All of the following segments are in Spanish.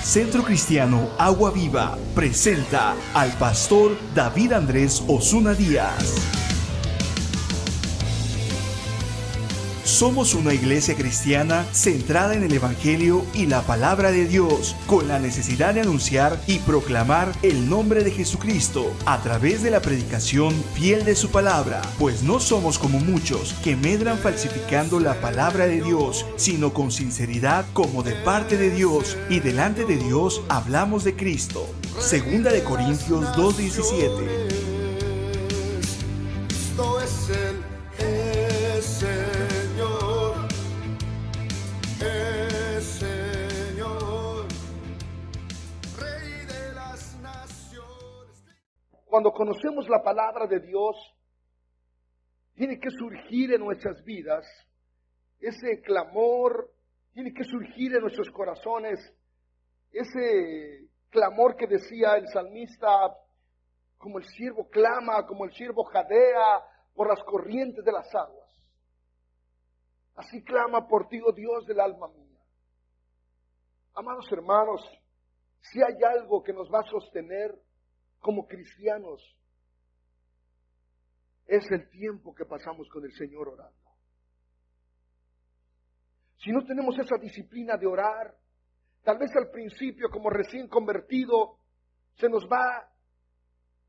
Centro Cristiano Agua Viva presenta al pastor David Andrés Osuna Díaz. Somos una iglesia cristiana centrada en el Evangelio y la Palabra de Dios, con la necesidad de anunciar y proclamar el nombre de Jesucristo a través de la predicación fiel de su palabra, pues no somos como muchos que medran falsificando la palabra de Dios, sino con sinceridad como de parte de Dios, y delante de Dios hablamos de Cristo. Segunda de Corintios 2:17. Cuando conocemos la palabra de Dios, tiene que surgir en nuestras vidas ese clamor, tiene que surgir en nuestros corazones ese clamor que decía el salmista, como el siervo clama, como el siervo jadea por las corrientes de las aguas. Así clama por ti, oh Dios del alma mía. Amados hermanos, si hay algo que nos va a sostener como cristianos, es el tiempo que pasamos con el Señor orando. Si no tenemos esa disciplina de orar, tal vez al principio, como recién convertido, se nos va a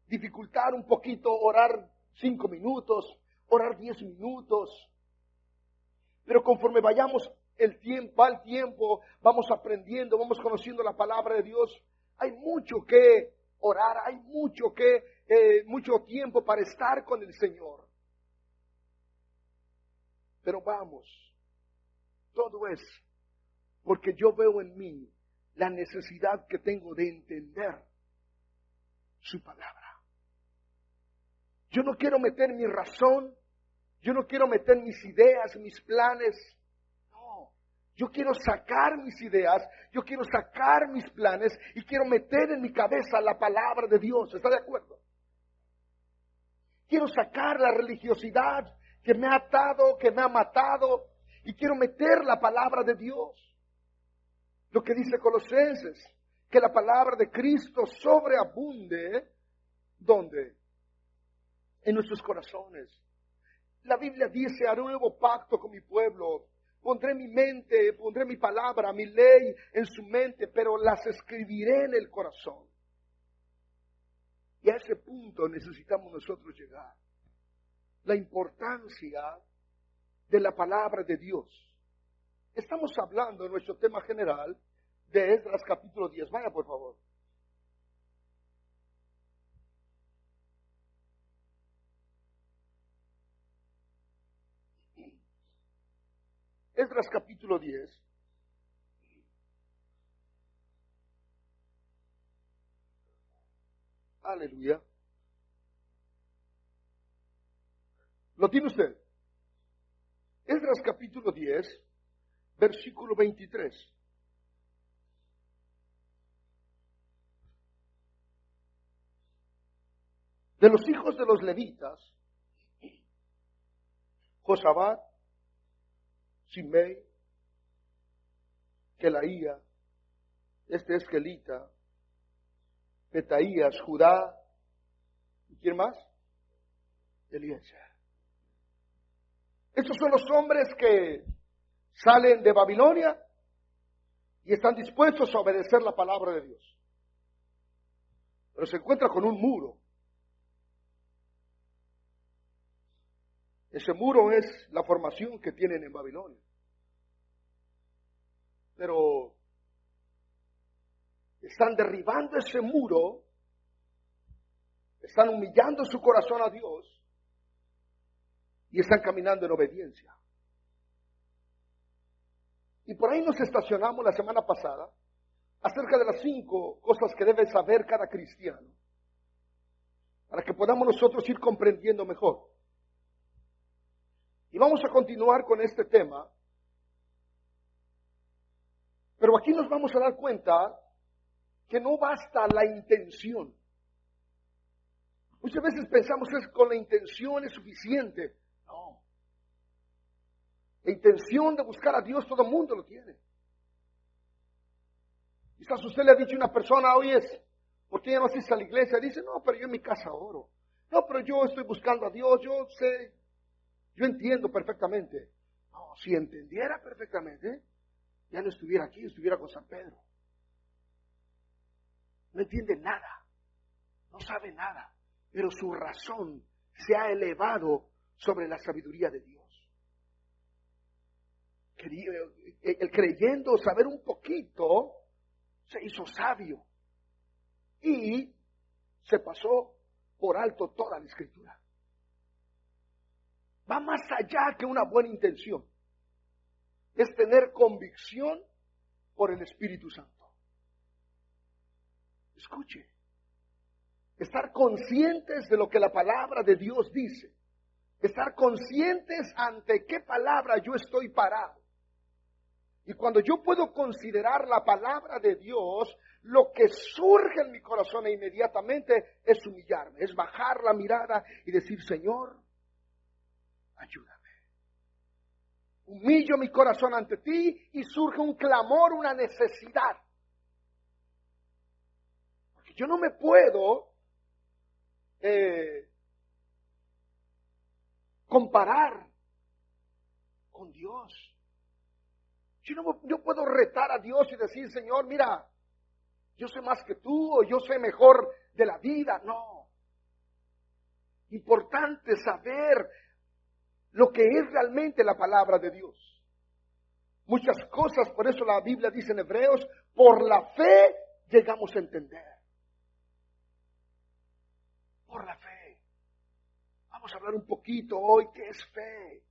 dificultar un poquito orar 5 minutos, orar 10 minutos. Pero conforme vayamos el tiempo, vamos aprendiendo, vamos conociendo la palabra de Dios. Hay mucho que orar, hay mucho tiempo para estar con el Señor. Pero vamos, todo es porque yo veo en mí la necesidad que tengo de entender su palabra. Yo no quiero meter mi razón, yo no quiero meter mis ideas, mis planes. Yo quiero sacar mis ideas, yo quiero sacar mis planes y quiero meter en mi cabeza la palabra de Dios. ¿Está de acuerdo? Quiero sacar la religiosidad que me ha atado, que me ha matado, y quiero meter la palabra de Dios. Lo que dice Colosenses, que la palabra de Cristo sobreabunde, ¿dónde? En nuestros corazones. La Biblia dice, haré un nuevo pacto con mi pueblo. Pondré mi mente, pondré mi palabra, mi ley en su mente, pero las escribiré en el corazón. Y a ese punto necesitamos nosotros llegar. La importancia de la palabra de Dios. Estamos hablando en nuestro tema general de Esdras capítulo 10. Vaya por favor. Esdras capítulo 10. Aleluya. ¿Lo tiene usted? Esdras capítulo 10, versículo 23. De los hijos de los levitas, Josabad, Simei, Kelaía, este es Kelita, Petaías, Judá, ¿y quién más? Eliezer. Estos son los hombres que salen de Babilonia y están dispuestos a obedecer la palabra de Dios. Pero se encuentra con un muro. Ese muro es la formación que tienen en Babilonia. Pero están derribando ese muro, están humillando su corazón a Dios y están caminando en obediencia. Y por ahí nos estacionamos la semana pasada acerca de las 5 cosas que debe saber cada cristiano para que podamos nosotros ir comprendiendo mejor. Y vamos a continuar con este tema, pero aquí nos vamos a dar cuenta que no basta la intención. Muchas veces pensamos que con la intención es suficiente. No. La intención de buscar a Dios todo el mundo lo tiene. Quizás usted le ha dicho a una persona, oye, ¿por qué ya no asistes a la iglesia? Dice, no, pero yo en mi casa oro. No, pero yo estoy buscando a Dios, yo sé, yo entiendo perfectamente. No, si entendiera perfectamente, ya no estuviera aquí, estuviera con San Pedro. No entiende nada, no sabe nada, pero su razón se ha elevado sobre la sabiduría de Dios. El creyendo saber un poquito, se hizo sabio y se pasó por alto toda la Escritura. Va más allá que una buena intención. Es tener convicción por el Espíritu Santo. Escuche, estar conscientes de lo que la palabra de Dios dice, estar conscientes ante qué palabra yo estoy parado. Y cuando yo puedo considerar la palabra de Dios, lo que surge en mi corazón inmediatamente es humillarme, es bajar la mirada y decir, Señor, ayúdame. Humillo mi corazón ante ti y surge un clamor, una necesidad. Porque yo no me puedo comparar con Dios. Yo puedo retar a Dios y decir, Señor, mira, yo sé más que tú o yo sé mejor de la vida. No. Importante saber lo que es realmente la palabra de Dios. Muchas cosas, por eso la Biblia dice en Hebreos, por la fe llegamos a entender. Por la fe. Vamos a hablar un poquito hoy qué es fe.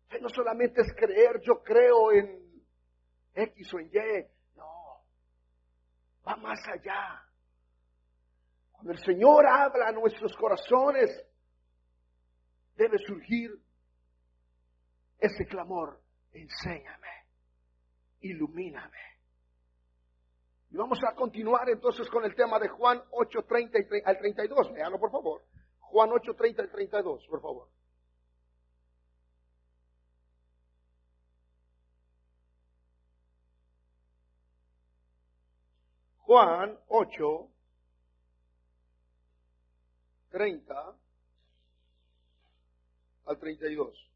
Fe no solamente es creer, yo creo en X o en Y. No, va más allá. Cuando el Señor habla a nuestros corazones, debe surgir ese clamor. Enséñame, ilumíname. Y vamos a continuar entonces con el tema de Juan 8:30 al 32. Léalo por favor. Juan 8:30 al 32, por favor. Juan 8:30 al 32.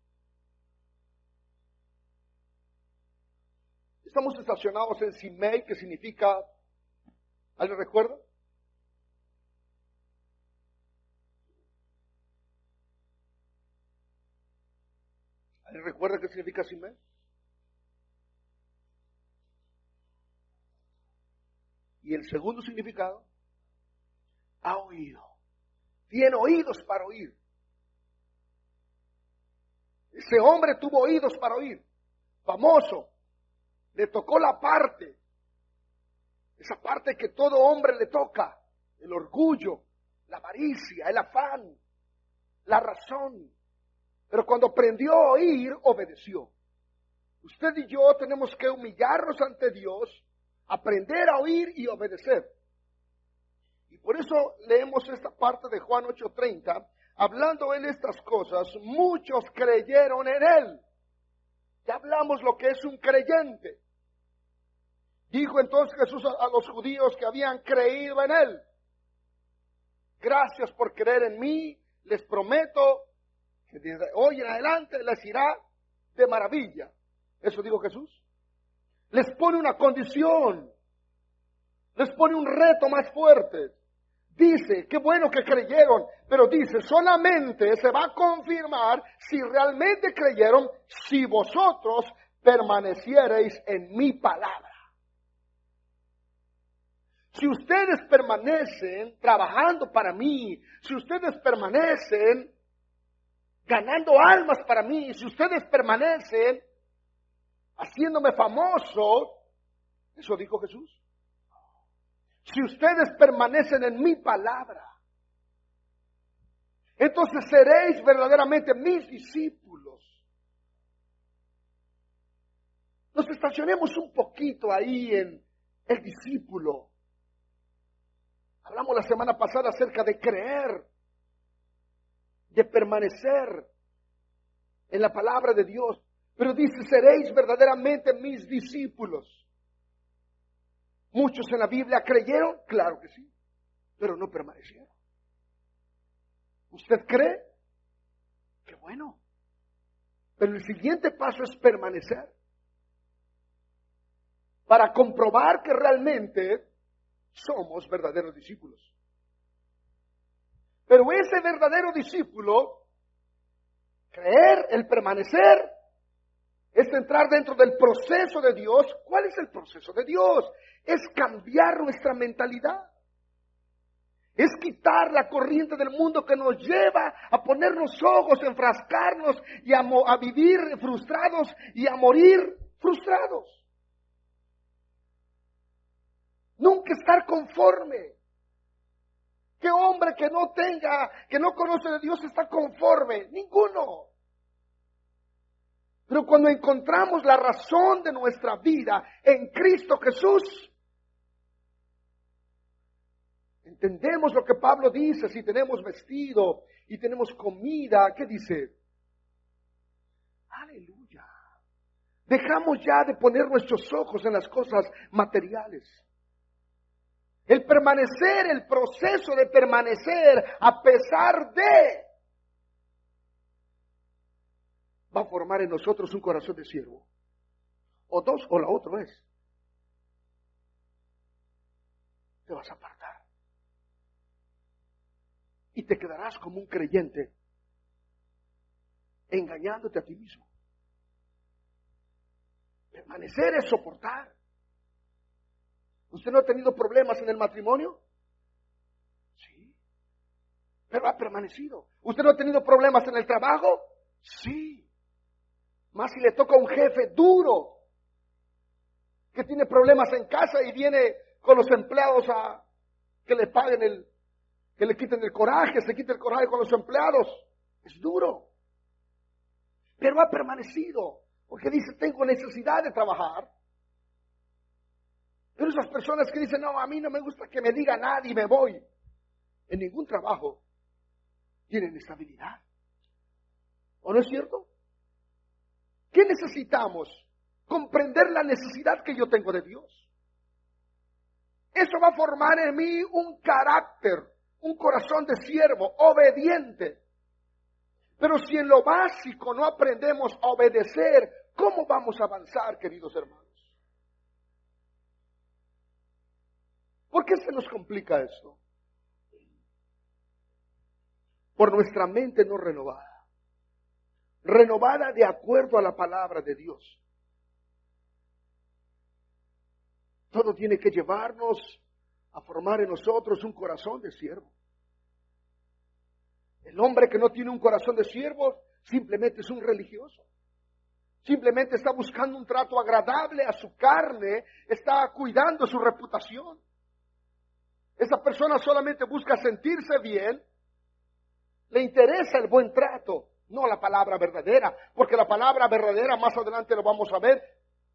Estamos estacionados en Simei, que significa, ¿alguien recuerda? ¿Alguien recuerda qué significa Simei? Y el segundo significado, ha oído. Tiene oídos para oír. Ese hombre tuvo oídos para oír. Famoso. Le tocó la parte. Esa parte que todo hombre le toca. El orgullo, la avaricia, el afán, la razón. Pero cuando aprendió a oír, obedeció. Usted y yo tenemos que humillarnos ante Dios, aprender a oír y obedecer. Y por eso leemos esta parte de Juan 8:30, hablando él estas cosas, muchos creyeron en él. Ya hablamos lo que es un creyente. Dijo entonces Jesús a los judíos que habían creído en él: gracias por creer en mí, les prometo que desde hoy en adelante les irá de maravilla. Eso dijo Jesús. Les pone una condición, les pone un reto más fuerte. Dice, qué bueno que creyeron, pero dice, solamente se va a confirmar si realmente creyeron, si vosotros permaneciereis en mi palabra. Si ustedes permanecen trabajando para mí, si ustedes permanecen ganando almas para mí, si ustedes permanecen haciéndome famoso, eso dijo Jesús. Si ustedes permanecen en mi palabra, entonces seréis verdaderamente mis discípulos. Nos estacionemos un poquito ahí en el discípulo. Hablamos la semana pasada acerca de creer, de permanecer en la palabra de Dios. Pero dice, seréis verdaderamente mis discípulos. Muchos en la Biblia creyeron, claro que sí, pero no permanecieron. ¿Usted cree? Qué bueno. Pero el siguiente paso es permanecer. Para comprobar que realmente somos verdaderos discípulos. Pero ese verdadero discípulo, creer, el permanecer, es entrar dentro del proceso de Dios. ¿Cuál es el proceso de Dios? Es cambiar nuestra mentalidad. Es quitar la corriente del mundo que nos lleva a ponernos ojos, enfrascarnos y a vivir frustrados y a morir frustrados. Nunca estar conforme. ¿Qué hombre que no conoce de Dios está conforme? Ninguno. Pero cuando encontramos la razón de nuestra vida en Cristo Jesús, entendemos lo que Pablo dice. Si tenemos vestido y tenemos comida, ¿qué dice? Aleluya. Dejamos ya de poner nuestros ojos en las cosas materiales. El permanecer, el proceso de permanecer a pesar de, va a formar en nosotros un corazón de siervo. O dos, o la otra es. Te vas a apartar. Y te quedarás como un creyente, engañándote a ti mismo. Permanecer es soportar. ¿Usted no ha tenido problemas en el matrimonio? Sí. Pero ha permanecido. ¿Usted no ha tenido problemas en el trabajo? Sí. Más si le toca a un jefe duro, que tiene problemas en casa y viene con los empleados a que le paguen que le quiten el coraje, se quita el coraje con los empleados. Es duro. Pero ha permanecido, porque dice, tengo necesidad de trabajar. Pero esas personas que dicen, no, a mí no me gusta que me diga nadie y me voy. En ningún trabajo tienen estabilidad. ¿O no es cierto? ¿Qué necesitamos? Comprender la necesidad que yo tengo de Dios. Eso va a formar en mí un carácter, un corazón de siervo, obediente. Pero si en lo básico no aprendemos a obedecer, ¿cómo vamos a avanzar, queridos hermanos? ¿Por qué se nos complica esto? Por nuestra mente no renovada. Renovada de acuerdo a la palabra de Dios. Todo tiene que llevarnos a formar en nosotros un corazón de siervo. El hombre que no tiene un corazón de siervo simplemente es un religioso. Simplemente está buscando un trato agradable a su carne, está cuidando su reputación. Esa persona solamente busca sentirse bien, le interesa el buen trato, no la palabra verdadera, porque la palabra verdadera, más adelante lo vamos a ver,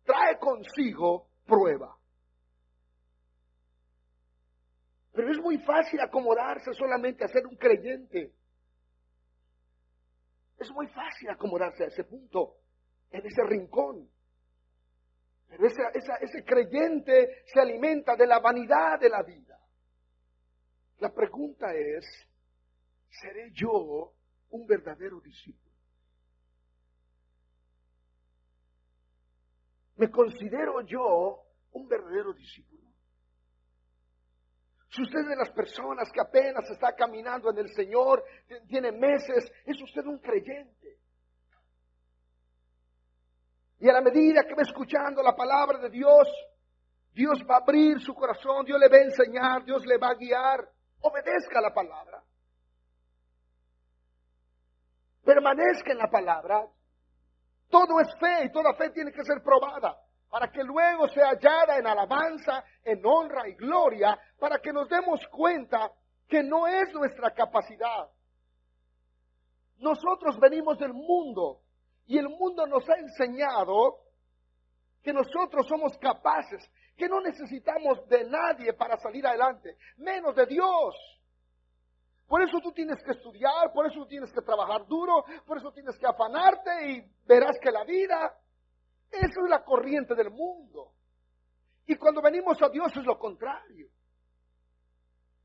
trae consigo prueba. Pero es muy fácil acomodarse solamente a ser un creyente. Es muy fácil acomodarse a ese punto, en ese rincón. Pero ese creyente se alimenta de la vanidad de la vida. La pregunta es, ¿seré yo un verdadero discípulo? ¿Me considero yo un verdadero discípulo? Si usted es de las personas que apenas está caminando en el Señor, tiene meses, es usted un creyente. Y a la medida que va escuchando la palabra de Dios, Dios va a abrir su corazón, Dios le va a enseñar, Dios le va a guiar. Obedezca la palabra. Permanezca en la palabra. Todo es fe y toda fe tiene que ser probada para que luego sea hallada en alabanza, en honra y gloria, para que nos demos cuenta que no es nuestra capacidad. Nosotros venimos del mundo y el mundo nos ha enseñado que nosotros somos capaces, que no necesitamos de nadie para salir adelante, menos de Dios. Por eso tú tienes que estudiar, por eso tú tienes que trabajar duro, por eso tienes que afanarte y verás que la vida, eso es la corriente del mundo. Y cuando venimos a Dios es lo contrario.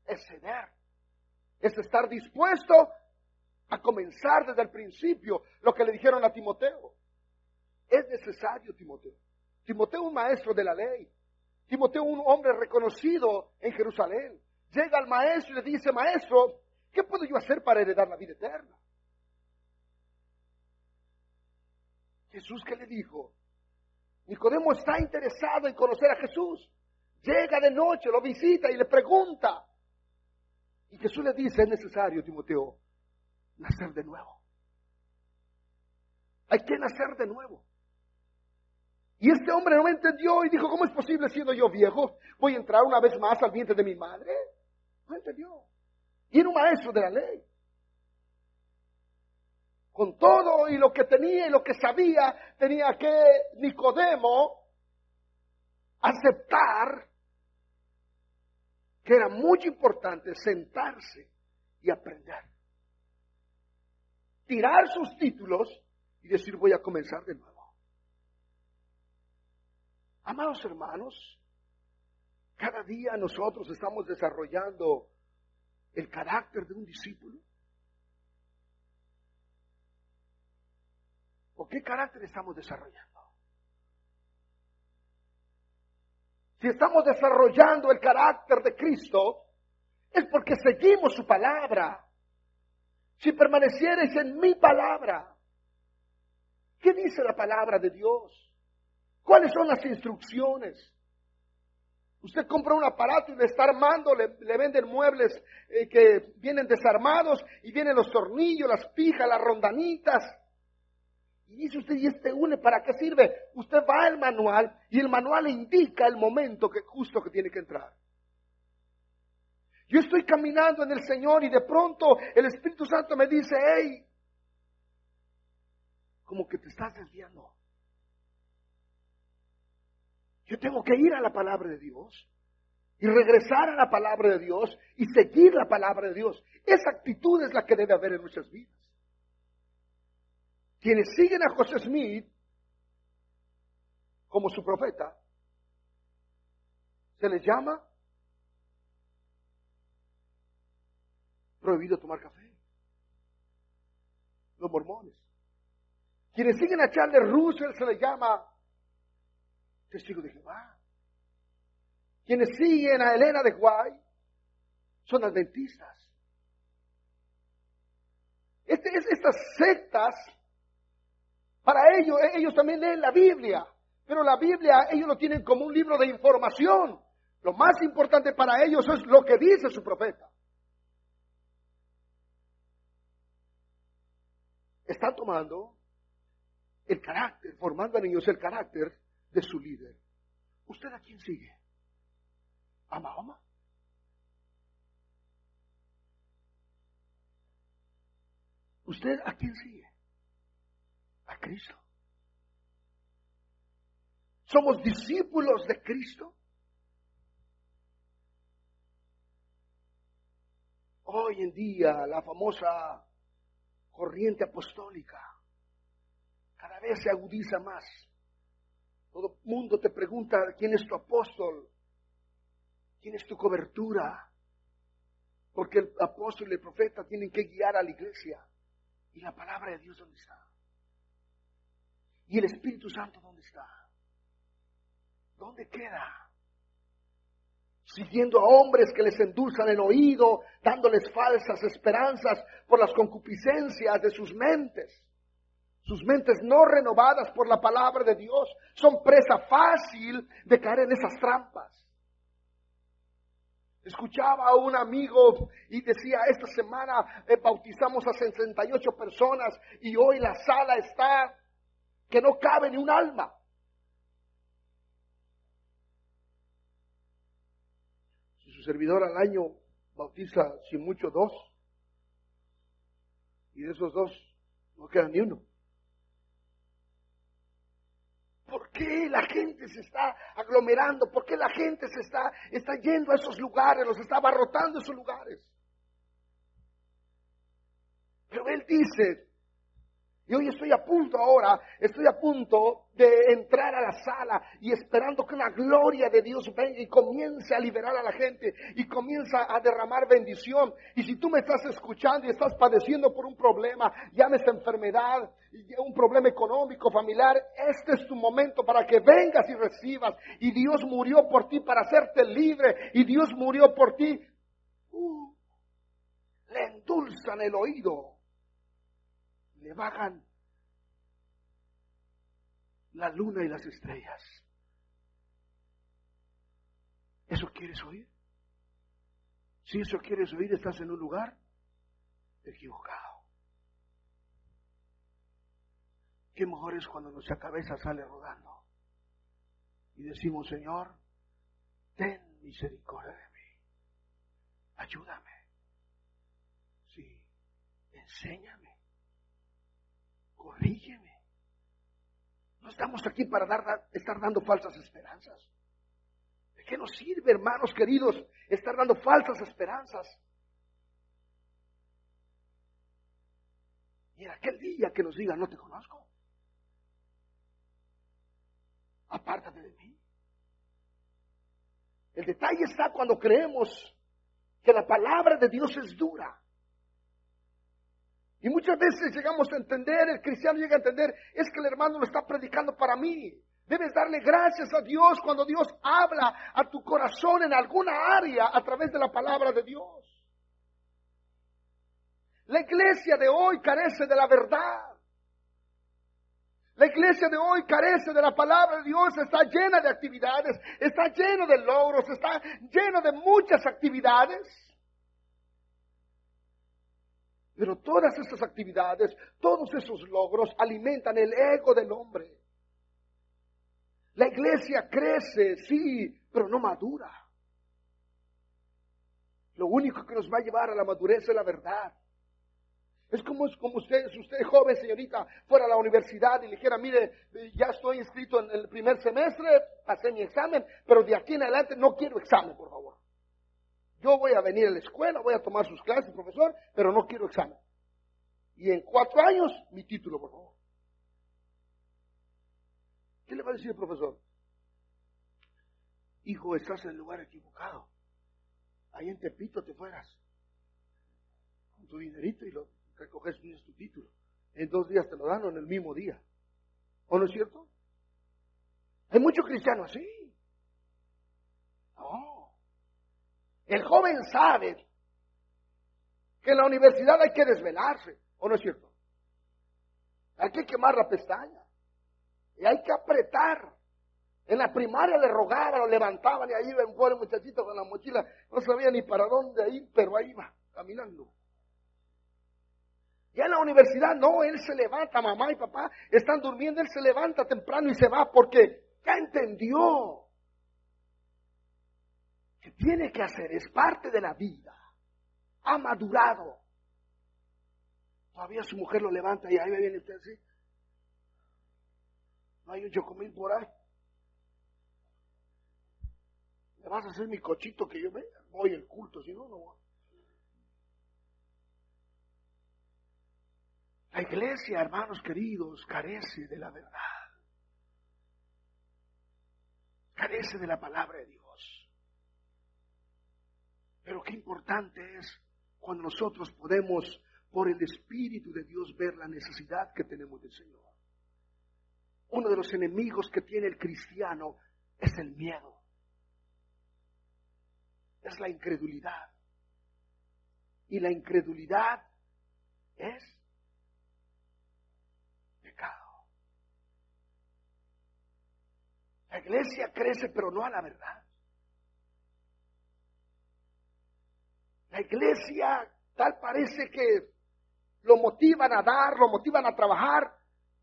Es ceder. Es estar dispuesto a comenzar desde el principio lo que le dijeron a Timoteo. Es necesario, Timoteo. Timoteo, un maestro de la ley. Timoteo, un hombre reconocido en Jerusalén. Llega al maestro y le dice: maestro, ¿qué puedo yo hacer para heredar la vida eterna? Jesús, ¿qué le dijo? Nicodemo está interesado en conocer a Jesús. Llega de noche, lo visita y le pregunta. Y Jesús le dice: es necesario, Timoteo, nacer de nuevo. Hay que nacer de nuevo. Y este hombre no me entendió y dijo: ¿cómo es posible, siendo yo viejo, voy a entrar una vez más al vientre de mi madre? No entendió. Y era un maestro de la ley. Con todo y lo que tenía y lo que sabía, tenía que Nicodemo aceptar que era muy importante sentarse y aprender. Tirar sus títulos y decir: voy a comenzar de nuevo. Amados hermanos, cada día nosotros estamos desarrollando el carácter de un discípulo. ¿O qué carácter estamos desarrollando? Si estamos desarrollando el carácter de Cristo, es porque seguimos su palabra. Si permaneciereis en mi palabra, ¿qué dice la palabra de Dios? ¿Cuáles son las instrucciones? Usted compra un aparato y le está armando, le venden muebles que vienen desarmados y vienen los tornillos, las pijas, las rondanitas. Y dice usted: ¿y este une para qué sirve? Usted va al manual y el manual le indica el momento justo que tiene que entrar. Yo estoy caminando en el Señor y de pronto el Espíritu Santo me dice: hey, como que te estás desviando. Yo tengo que ir a la palabra de Dios y regresar a la palabra de Dios y seguir la palabra de Dios. Esa actitud es la que debe haber en nuestras vidas. Quienes siguen a José Smith como su profeta, se les llama prohibido tomar café. Los mormones. Quienes siguen a Charles Russell se les llama testigo de Jehová. Quienes siguen a Elena de White son adventistas. Estas sectas, para ellos también leen la Biblia, pero la Biblia ellos lo tienen como un libro de información. Lo más importante para ellos es lo que dice su profeta. Están tomando el carácter, formando en ellos el carácter de su líder. ¿Usted a quién sigue? ¿A Mahoma? ¿Usted a quién sigue? A Cristo. ¿Somos discípulos de Cristo? Hoy en día la famosa corriente apostólica cada vez se agudiza más. Todo el mundo te pregunta: ¿quién es tu apóstol? ¿Quién es tu cobertura? Porque el apóstol y el profeta tienen que guiar a la iglesia. ¿Y la palabra de Dios dónde está? ¿Y el Espíritu Santo dónde está? ¿Dónde queda? Siguiendo a hombres que les endulzan el oído, dándoles falsas esperanzas por las concupiscencias de sus mentes. Sus mentes no renovadas por la palabra de Dios son presa fácil de caer en esas trampas. Escuchaba a un amigo y decía: esta semana bautizamos a 68 personas y hoy la sala está que no cabe ni un alma. Si su servidor al año bautiza sin mucho 2, y de esos 2 no queda ni uno. ¿Por qué la gente se está aglomerando? ¿Por qué la gente se está yendo a esos lugares? Los está abarrotando esos lugares. Pero él dice: Y hoy estoy a punto de entrar a la sala y esperando que una gloria de Dios venga y comience a liberar a la gente y comienza a derramar bendición. Y si tú me estás escuchando y estás padeciendo por un problema, llámese enfermedad, un problema económico, familiar, este es tu momento para que vengas y recibas. Y Dios murió por ti para hacerte libre. Y Dios murió por ti. Le endulzan el oído. Le bajan la luna y las estrellas. ¿Eso quieres oír? Si eso quieres oír, estás en un lugar equivocado. Qué mejor es cuando nuestra cabeza sale rodando y decimos: Señor, ten misericordia de mí, ayúdame, sí, enséñame, corrígeme. No estamos aquí para estar dando falsas esperanzas. ¿De qué nos sirve, hermanos queridos, estar dando falsas esperanzas? Y en aquel día que nos digan: no te conozco, apártate de mí. El detalle está cuando creemos que la palabra de Dios es dura. Y muchas veces llegamos a entender, el cristiano llega a entender, es que el hermano lo está predicando para mí. Debes darle gracias a Dios cuando Dios habla a tu corazón en alguna área a través de la palabra de Dios. La iglesia de hoy carece de la verdad. La iglesia de hoy carece de la palabra de Dios, está llena de actividades, está lleno de logros, está lleno de muchas actividades. Pero todas estas actividades, todos esos logros alimentan el ego del hombre. La iglesia crece, sí, pero no madura. Lo único que nos va a llevar a la madurez es la verdad. Es como usted joven, señorita, fuera a la universidad y le dijera: mire, ya estoy inscrito en el primer semestre, pasé mi examen, pero de aquí en adelante no quiero examen, por favor. Yo voy a venir a la escuela, voy a tomar sus clases, profesor, pero no quiero examen. Y en 4 años, mi título, por favor. ¿Qué le va a decir el profesor? Hijo, estás en el lugar equivocado. Ahí en Tepito te fueras con tu dinerito y lo recoges, tienes tu título. En 2 días te lo dan o en el mismo día. ¿O no es cierto? Hay muchos cristianos así. No. El joven sabe que en la universidad hay que desvelarse, ¿o no es cierto? Hay que quemar la pestaña y hay que apretar. En la primaria le rogaban, lo levantaban y ahí iba un pobre muchachito con la mochila, no sabía ni para dónde ir, pero ahí va, caminando. Ya en la universidad no, él se levanta, mamá y papá están durmiendo, él se levanta temprano y se va porque ya entendió que tiene que hacer, es parte de la vida, ha madurado. Todavía su mujer lo levanta y ahí viene usted así. No hay un chocomil por ahí. ¿Me vas a hacer mi cochito que yo voy al culto? Si no, no voy. La iglesia, hermanos queridos, carece de la verdad. Carece de la palabra de Dios. Pero qué importante es cuando nosotros podemos, por el Espíritu de Dios, ver la necesidad que tenemos del Señor. Uno de los enemigos que tiene el cristiano es el miedo. Es la incredulidad. Y la incredulidad es pecado. La iglesia crece, pero no a la verdad. La iglesia tal parece que lo motivan a dar, lo motivan a trabajar,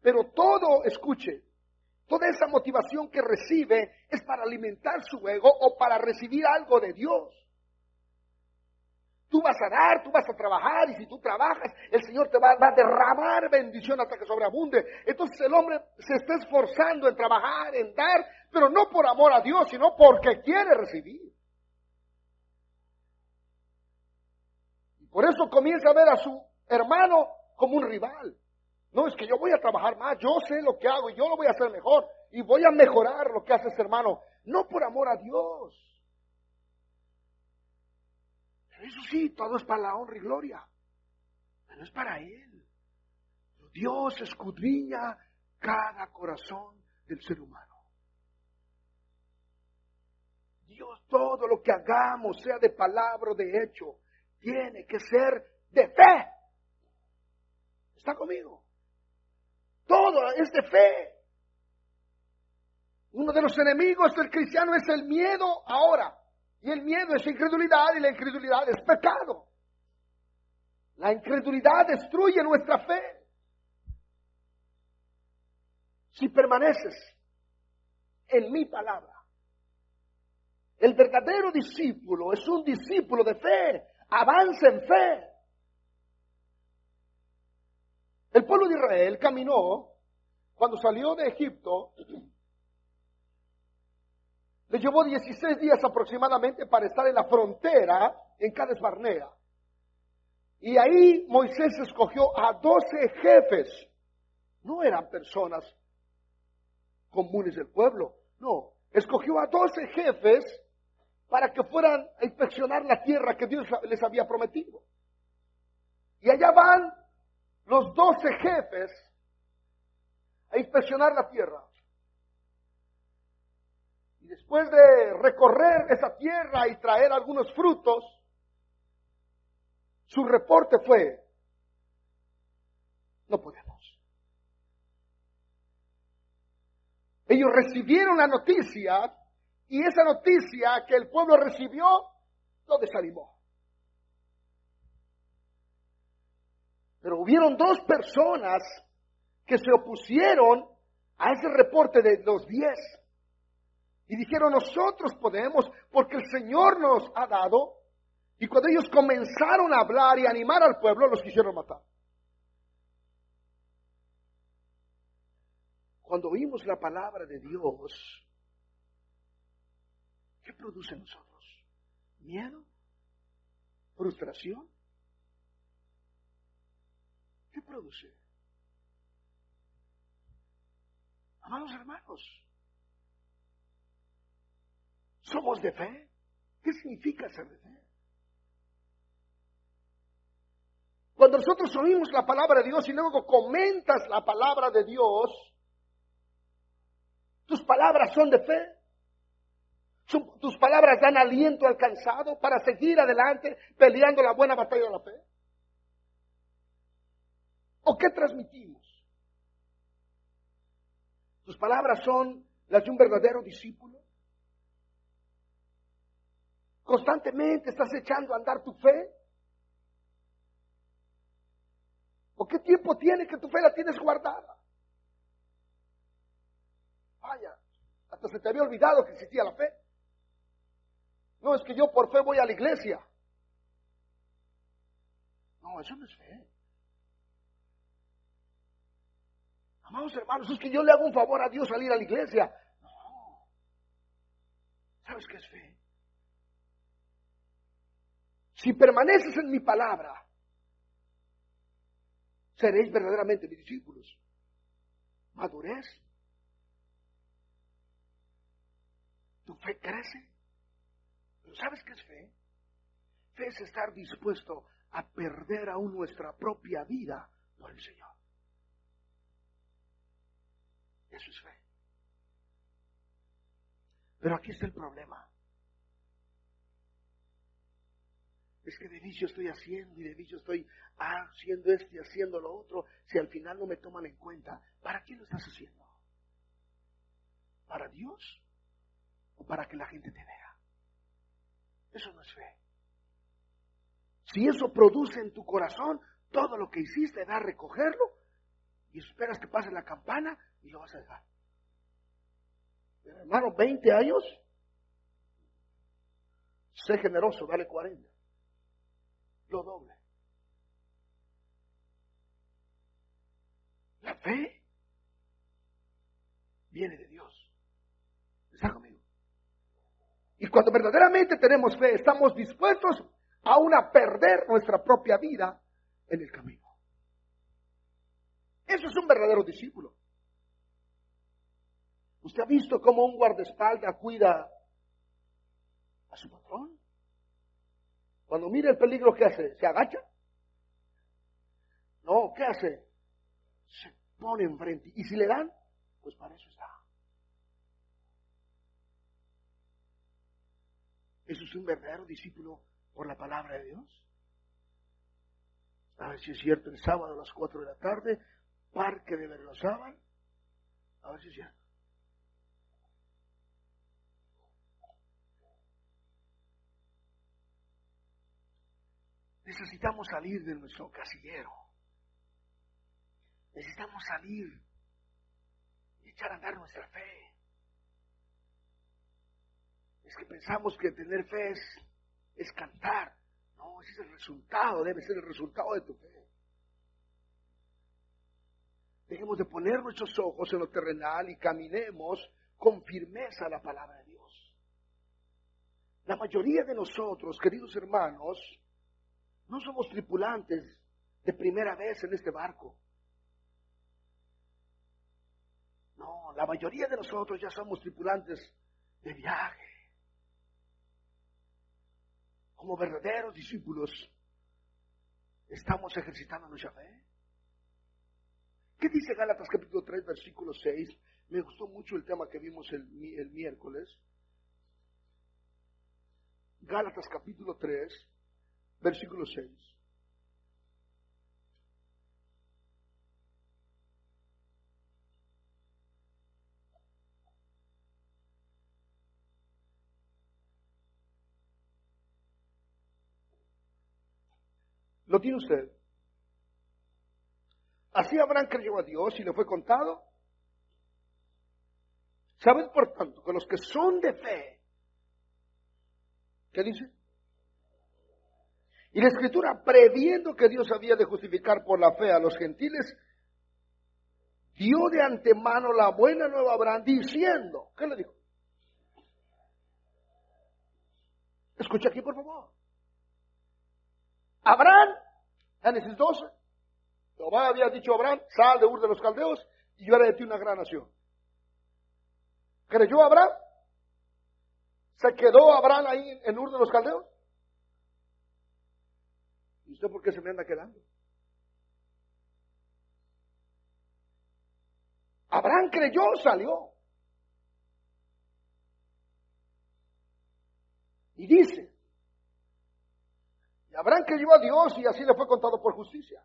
pero todo, escuche, toda esa motivación que recibe es para alimentar su ego o para recibir algo de Dios. Tú vas a dar, tú vas a trabajar, y si tú trabajas, el Señor te va a derramar bendición hasta que sobreabunde. Entonces el hombre se está esforzando en trabajar, en dar, pero no por amor a Dios, sino porque quiere recibir. Y por eso comienza a ver a su hermano como un rival. No, es que yo voy a trabajar más, yo sé lo que hago y yo lo voy a hacer mejor. Y voy a mejorar lo que hace ese hermano. No por amor a Dios. Pero eso sí, todo es para la honra y gloria. Pero es para Él. Dios escudriña cada corazón del ser humano. Dios, todo lo que hagamos, sea de palabra o de hecho, tiene que ser de fe. ¿Está conmigo? Todo es de fe. Uno de los enemigos del cristiano es el miedo ahora. Y el miedo es incredulidad y la incredulidad es pecado. La incredulidad destruye nuestra fe. Si permaneces en mi palabra, el verdadero discípulo es un discípulo de fe, avanza en fe. El pueblo de Israel caminó, cuando salió de Egipto, le llevó 16 días aproximadamente para estar en la frontera en Cades Barnea. Y ahí Moisés escogió a 12 jefes. No eran personas comunes del pueblo, no. Escogió a 12 jefes para que fueran a inspeccionar la tierra que Dios les había prometido. Y allá van los 12 jefes a inspeccionar la tierra. Y después de recorrer esa tierra y traer algunos frutos, su reporte fue: no podemos. Ellos recibieron la noticia y esa noticia que el pueblo recibió lo desanimó. Pero hubieron 2 personas que se opusieron a ese reporte de los 10. Y dijeron: nosotros podemos porque el Señor nos ha dado. Y cuando ellos comenzaron a hablar y animar al pueblo, los quisieron matar. Cuando oímos la palabra de Dios, ¿qué produce en nosotros? ¿Miedo? ¿Frustración? ¿Qué produce? Amados hermanos, ¿somos de fe? ¿Qué significa ser de fe? Cuando nosotros oímos la palabra de Dios y luego comentas la palabra de Dios, tus palabras son de fe. Tus palabras dan aliento al cansado para seguir adelante peleando la buena batalla de la fe. ¿O qué transmitimos? Tus palabras son las de un verdadero discípulo. Constantemente estás echando a andar tu fe. ¿O qué tiempo tiene que tu fe la tienes guardada? Vaya, hasta se te había olvidado que existía la fe. No, es que yo por fe voy a la iglesia. No, eso no es fe. Amados hermanos, es que yo le hago un favor a Dios al ir a la iglesia. No. ¿Sabes qué es fe? Si permaneces en mi palabra, seréis verdaderamente mis discípulos. Madurez. Tu fe crece. Pero ¿sabes qué es fe? Fe es estar dispuesto a perder aún nuestra propia vida por el Señor. Eso es fe. Pero aquí está el problema. Es que de vicio estoy haciendo y de vicio estoy haciendo esto y haciendo lo otro. Si al final no me toman en cuenta, ¿para qué lo estás haciendo? ¿Para Dios o para que la gente te vea? Eso no es fe. Si eso produce en tu corazón todo lo que hiciste, da a recogerlo y esperas que pase la campana y lo vas a dejar. Pero hermano, 20 años, sé generoso, dale 40. Lo doble. La fe viene de Dios. ¿Está conmigo? Y cuando verdaderamente tenemos fe, estamos dispuestos aún a perder nuestra propia vida en el camino. Eso es un verdadero discípulo. ¿Usted ha visto cómo un guardaespaldas cuida a su patrón? Cuando mira el peligro, ¿qué hace? ¿Se agacha? No, ¿qué hace? Se pone enfrente. ¿Y si le dan? Pues para eso está. ¿Eso es un verdadero discípulo por la palabra de Dios? A ver si es cierto, el sábado a las 4 de la tarde, Parque de Berriozábal. A ver si es cierto. Necesitamos salir de nuestro casillero. Necesitamos salir y echar a andar nuestra fe. Es que pensamos que tener fe es cantar. No, ese es el resultado, debe ser el resultado de tu fe. Dejemos de poner nuestros ojos en lo terrenal y caminemos con firmeza a la palabra de Dios. La mayoría de nosotros, queridos hermanos, no somos tripulantes de primera vez en este barco. No, la mayoría de nosotros ya somos tripulantes de viaje. Como verdaderos discípulos, ¿estamos ejercitando nuestra fe? ¿Qué dice Gálatas capítulo 3, versículo 6? Me gustó mucho el tema que vimos el miércoles. Gálatas capítulo 3, versículo 6. ¿Lo tiene usted? Así Abraham creyó a Dios y le fue contado. ¿Sabes por tanto que los que son de fe, qué dice? Y la Escritura, previendo que Dios había de justificar por la fe a los gentiles, dio de antemano la buena nueva a Abraham diciendo, ¿qué le dijo? Escucha aquí por favor. Abraham, Génesis 12, Jehová había dicho a Abraham, sal de Ur de los Caldeos y yo haré de ti una gran nación. ¿Creyó Abraham? ¿Se quedó Abraham ahí en Ur de los Caldeos? ¿Y usted por qué se me anda quedando? Abraham creyó, salió. Y dice, y Abraham creyó a Dios y así le fue contado por justicia.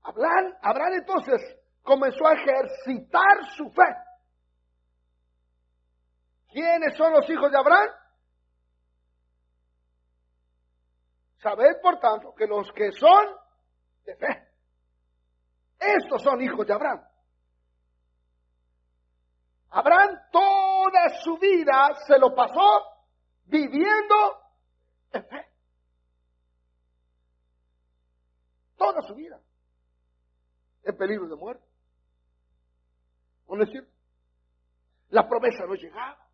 Abraham entonces comenzó a ejercitar su fe. ¿Quiénes son los hijos de Abraham? Sabed, por tanto, que los que son de fe, estos son hijos de Abraham. Abraham toda su vida se lo pasó viviendo en fe. Toda su vida. En peligro de muerte. ¿No es cierto? La promesa no llegaba.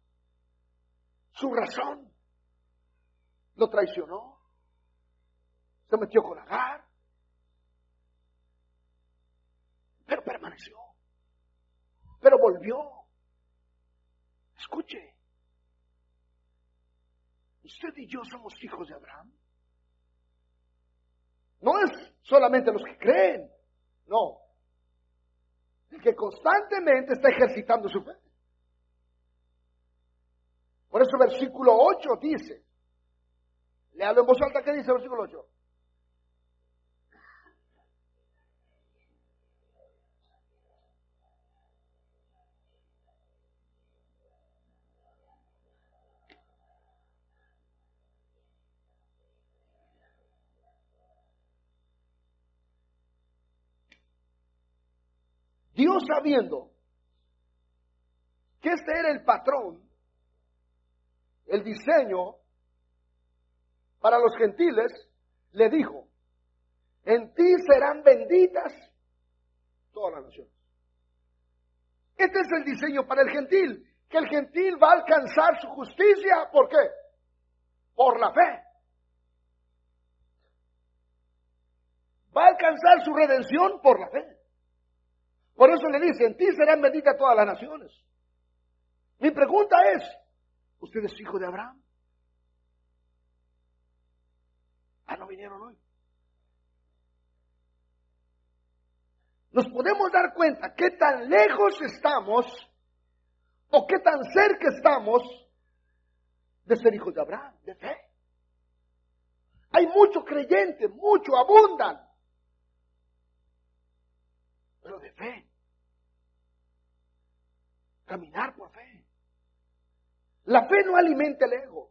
Su razón lo traicionó. Se metió con Agar. Pero permaneció. Pero volvió. Escuche. Usted y yo somos hijos de Abraham. No es solamente los que creen. No. El que constantemente está ejercitando su fe. Por eso el versículo 8 dice. Léalo en voz alta, ¿qué dice el versículo 8? Dios, sabiendo que este era el patrón, el diseño para los gentiles, le dijo, en ti serán benditas todas las naciones. Este es el diseño para el gentil, que el gentil va a alcanzar su justicia, ¿por qué? Por la fe. va a alcanzar su redención por la fe. Por eso le dice, en ti serán benditas todas las naciones. Mi pregunta es, ¿usted es hijo de Abraham? ¿No vinieron hoy? Nos podemos dar cuenta qué tan lejos estamos o qué tan cerca estamos de ser hijos de Abraham, de fe. Hay muchos creyentes, muchos abundan, pero de fe. Caminar por fe. La fe no alimenta el ego.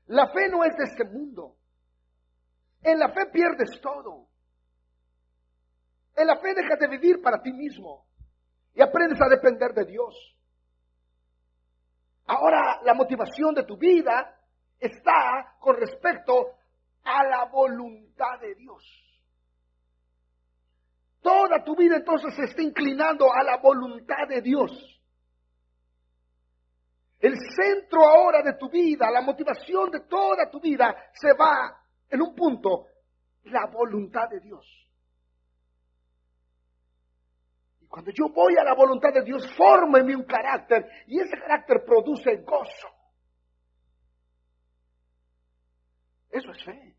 La fe no es de este mundo. En la fe pierdes todo. En la fe dejas de vivir para ti mismo y aprendes a depender de Dios. Ahora la motivación de tu vida está con respecto a la voluntad de Dios. Toda tu vida entonces se está inclinando a la voluntad de Dios. El centro ahora de tu vida, la motivación de toda tu vida se va en un punto, la voluntad de Dios. Y cuando yo voy a la voluntad de Dios, forma en mí un carácter y ese carácter produce gozo. Eso es fe.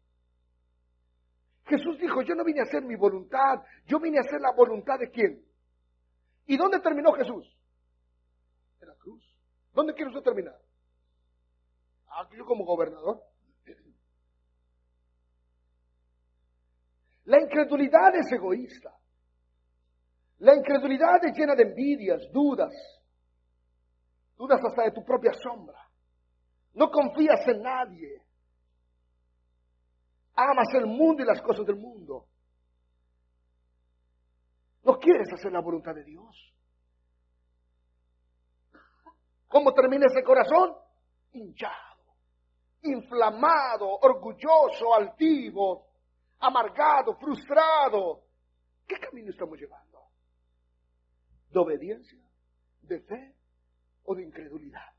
Jesús dijo, yo no vine a hacer mi voluntad, yo vine a hacer la voluntad de ¿quién? ¿Y dónde terminó Jesús? En la cruz. ¿Dónde quiere usted terminar? Aquí yo como gobernador. La incredulidad es egoísta. La incredulidad es llena de envidias, dudas. Dudas hasta de tu propia sombra. No confías en nadie. Amas el mundo y las cosas del mundo. No quieres hacer la voluntad de Dios. ¿Cómo termina ese corazón? Hinchado, inflamado, orgulloso, altivo, amargado, frustrado. ¿Qué camino estamos llevando? ¿De obediencia? ¿De fe? ¿O de incredulidad?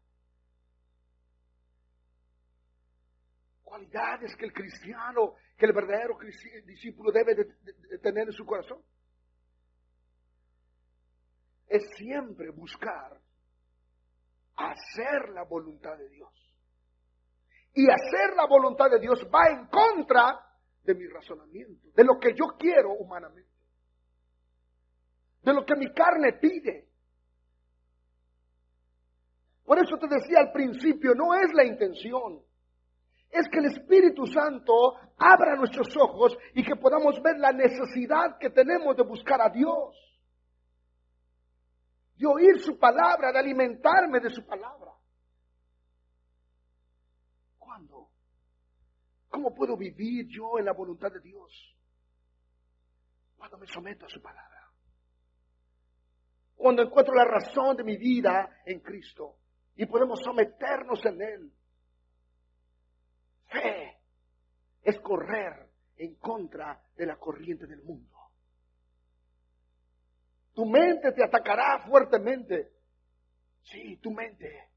Cualidades que el cristiano, que el verdadero discípulo debe de tener en su corazón. Es siempre buscar hacer la voluntad de Dios. Y hacer la voluntad de Dios va en contra de mi razonamiento, de lo que yo quiero humanamente, de lo que mi carne pide. Por eso te decía al principio, no es la intención, es que el Espíritu Santo abra nuestros ojos y que podamos ver la necesidad que tenemos de buscar a Dios, de oír su palabra, de alimentarme de su palabra. ¿Cuándo? ¿Cómo puedo vivir yo en la voluntad de Dios? Cuando me someto a su palabra. Cuando encuentro la razón de mi vida en Cristo y podemos someternos en Él. Fe es correr en contra de la corriente del mundo. Tu mente te atacará fuertemente. Sí, tu mente.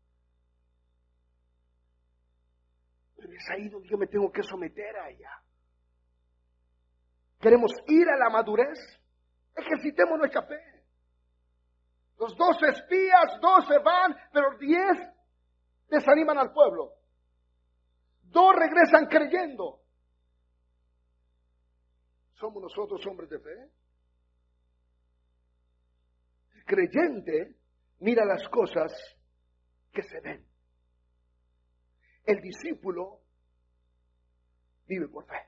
Pero es ahí donde yo me tengo que someter a ella. ¿Queremos ir a la madurez? Ejercitemos nuestra fe. Los 12 espías, 12 van, pero 10 desaniman al pueblo. 2 regresan creyendo. ¿Somos nosotros hombres de fe? El creyente mira las cosas que se ven. El discípulo vive por fe.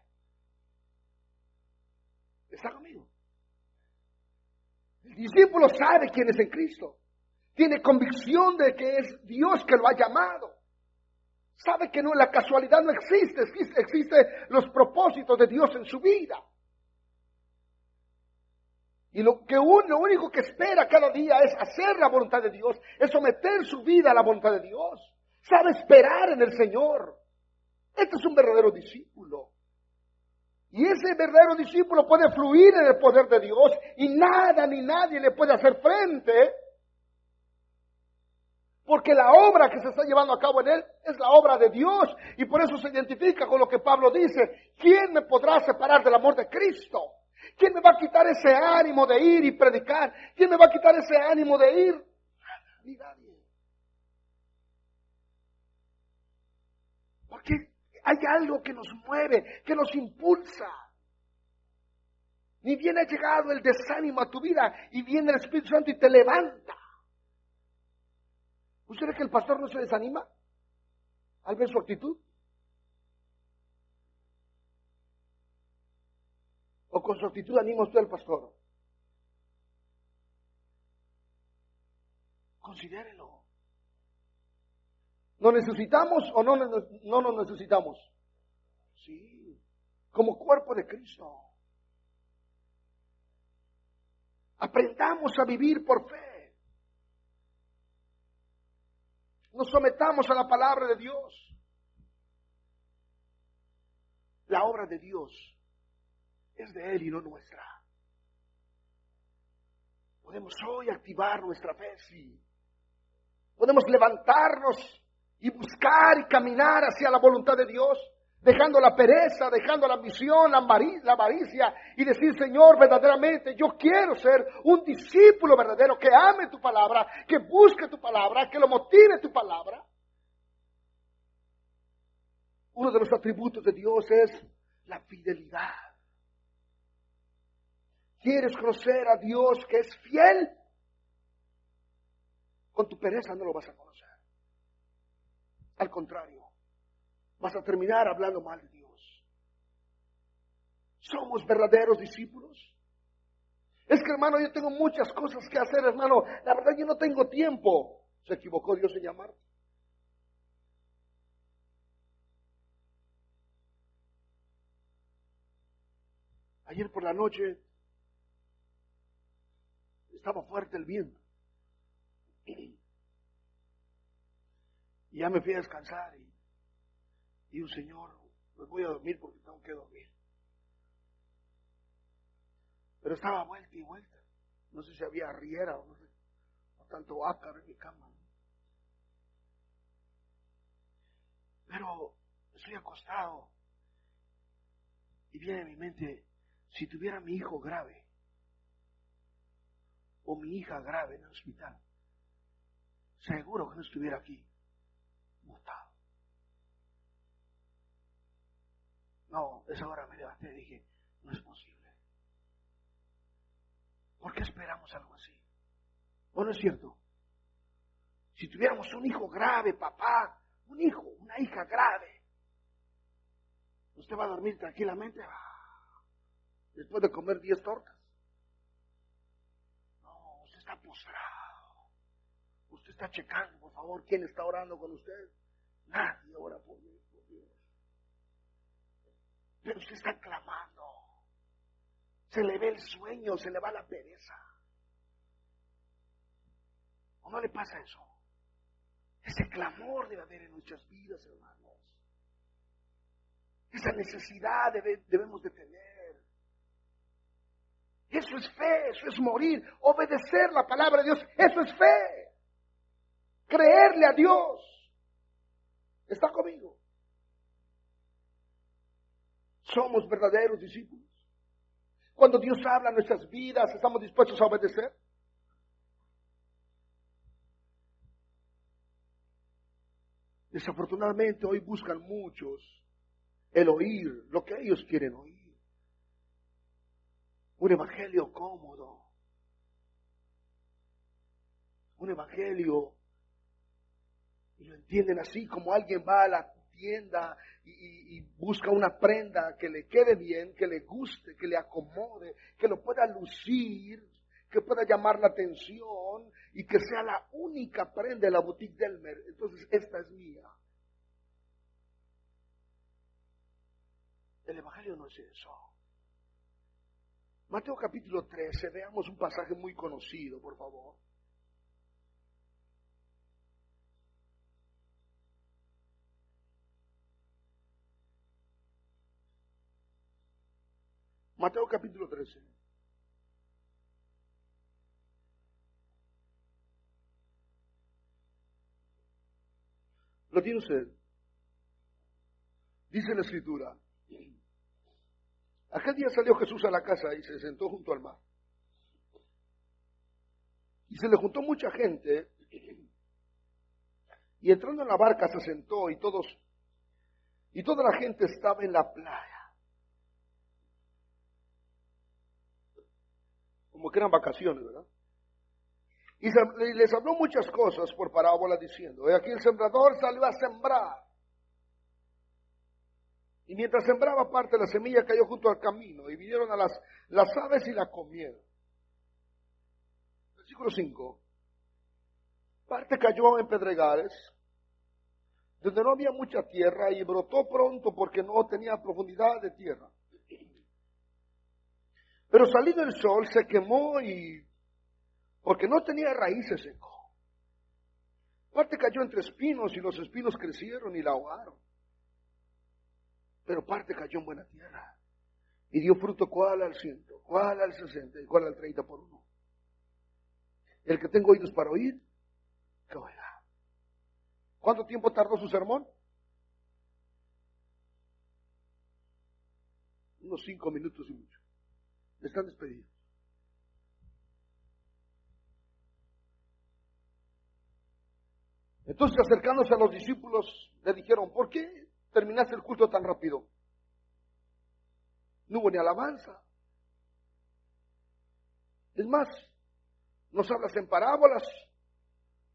¿Está conmigo? El discípulo sabe quién es en Cristo. Tiene convicción de que es Dios que lo ha llamado. Sabe que no, la casualidad no existe. Existen los propósitos de Dios en su vida. Y lo único que espera cada día es hacer la voluntad de Dios, es someter su vida a la voluntad de Dios. Sabe esperar en el Señor. Este es un verdadero discípulo. Y ese verdadero discípulo puede fluir en el poder de Dios y nada ni nadie le puede hacer frente Porque la obra que se está llevando a cabo en él es la obra de Dios. Y por eso se identifica con lo que Pablo dice. ¿Quién me podrá separar del amor de Cristo? ¿Quién me va a quitar ese ánimo de ir y predicar? ¿Quién me va a quitar ese ánimo de ir? Ni nadie. Porque hay algo que nos mueve, que nos impulsa. Ni bien ha llegado el desánimo a tu vida y viene el Espíritu Santo y te levanta. ¿Usted cree que el pastor no se desanima al ver su actitud? ¿O con su actitud anima usted al pastor? Considérelo. ¿Nos necesitamos o no nos necesitamos? Sí, como cuerpo de Cristo. Aprendamos a vivir por fe. Nos sometamos a la palabra de Dios. La obra de Dios es de Él y no nuestra. Podemos hoy activar nuestra fe, sí. Podemos levantarnos y buscar y caminar hacia la voluntad de Dios, dejando la pereza, dejando la ambición, la avaricia, y decir: Señor, verdaderamente yo quiero ser un discípulo verdadero que ame tu palabra, que busque tu palabra, que lo motive tu palabra. Uno de los atributos de Dios es la fidelidad. ¿Quieres conocer a Dios que es fiel? Con tu pereza no lo vas a conocer. Al contrario, vas a terminar hablando mal de Dios. ¿Somos verdaderos discípulos? Es que, hermano, yo tengo muchas cosas que hacer, hermano. La verdad, yo no tengo tiempo. ¿Se equivocó Dios en llamarte? Ayer por la noche estaba fuerte el viento. Y ya me fui a descansar y un Señor, pues voy a dormir porque tengo que dormir. Pero estaba vuelta y vuelta. No sé si había riera o no sé, o tanto ácaro en mi cama. Pero estoy acostado y viene a mi mente: si tuviera mi hijo grave o mi hija grave en el hospital, seguro que no estuviera aquí botado. No, esa hora me levanté y dije: no es posible. ¿Por qué esperamos algo así? ¿O no es cierto? Si tuviéramos un hijo grave, papá, un hijo, una hija grave, usted va a dormir tranquilamente después de comer 10 tortas. No, usted está postrado. Usted está checando, por favor, quién está orando con usted. Nadie ora por mí, por Dios. Pero usted está clamando. Se le ve el sueño, se le va la pereza. ¿O no le pasa eso? Ese clamor debe haber en nuestras vidas, hermanos. Esa necesidad debemos de tener. Eso es fe, eso es morir, obedecer la palabra de Dios, eso es fe. Creerle a Dios. ¿Está conmigo? Somos verdaderos discípulos. Cuando Dios habla en nuestras vidas, ¿estamos dispuestos a obedecer? Desafortunadamente hoy buscan muchos el oír lo que ellos quieren oír. Un evangelio cómodo. Un evangelio, y lo entienden así, como alguien va a la tienda y busca una prenda que le quede bien, que le guste, que le acomode, que lo pueda lucir, que pueda llamar la atención y que sea la única prenda de la boutique Delmer. Entonces, esta es mía. El evangelio no es eso. Mateo capítulo 13, veamos un pasaje muy conocido, por favor. Mateo capítulo 13. tiene usted? Dice la Escritura, aquel día salió Jesús a la casa y se sentó junto al mar. Y se le juntó mucha gente, y entrando en la barca se sentó, y toda la gente estaba en la playa. Como que eran vacaciones, ¿verdad? Y les habló muchas cosas por parábola diciendo, aquí el sembrador salió a sembrar. Y mientras sembraba parte, la semilla cayó junto al camino, y vinieron a las aves y la comieron. Versículo 5. Parte cayó en pedregales, donde no había mucha tierra, y brotó pronto porque no tenía profundidad de tierra. Pero salido el sol se quemó y porque no tenía raíz se secó. Parte cayó entre espinos y los espinos crecieron y la ahogaron. Pero parte cayó en buena tierra y dio fruto cuál al 100, cuál al 60 y cuál al 30 por uno. El que tenga oídos para oír, que oiga. ¿Cuánto tiempo tardó su sermón? Unos 5 minutos y mucho. Están despedidos. Entonces, acercándose a los discípulos, le dijeron, ¿por qué terminaste el culto tan rápido? No hubo ni alabanza. Es más, nos hablas en parábolas,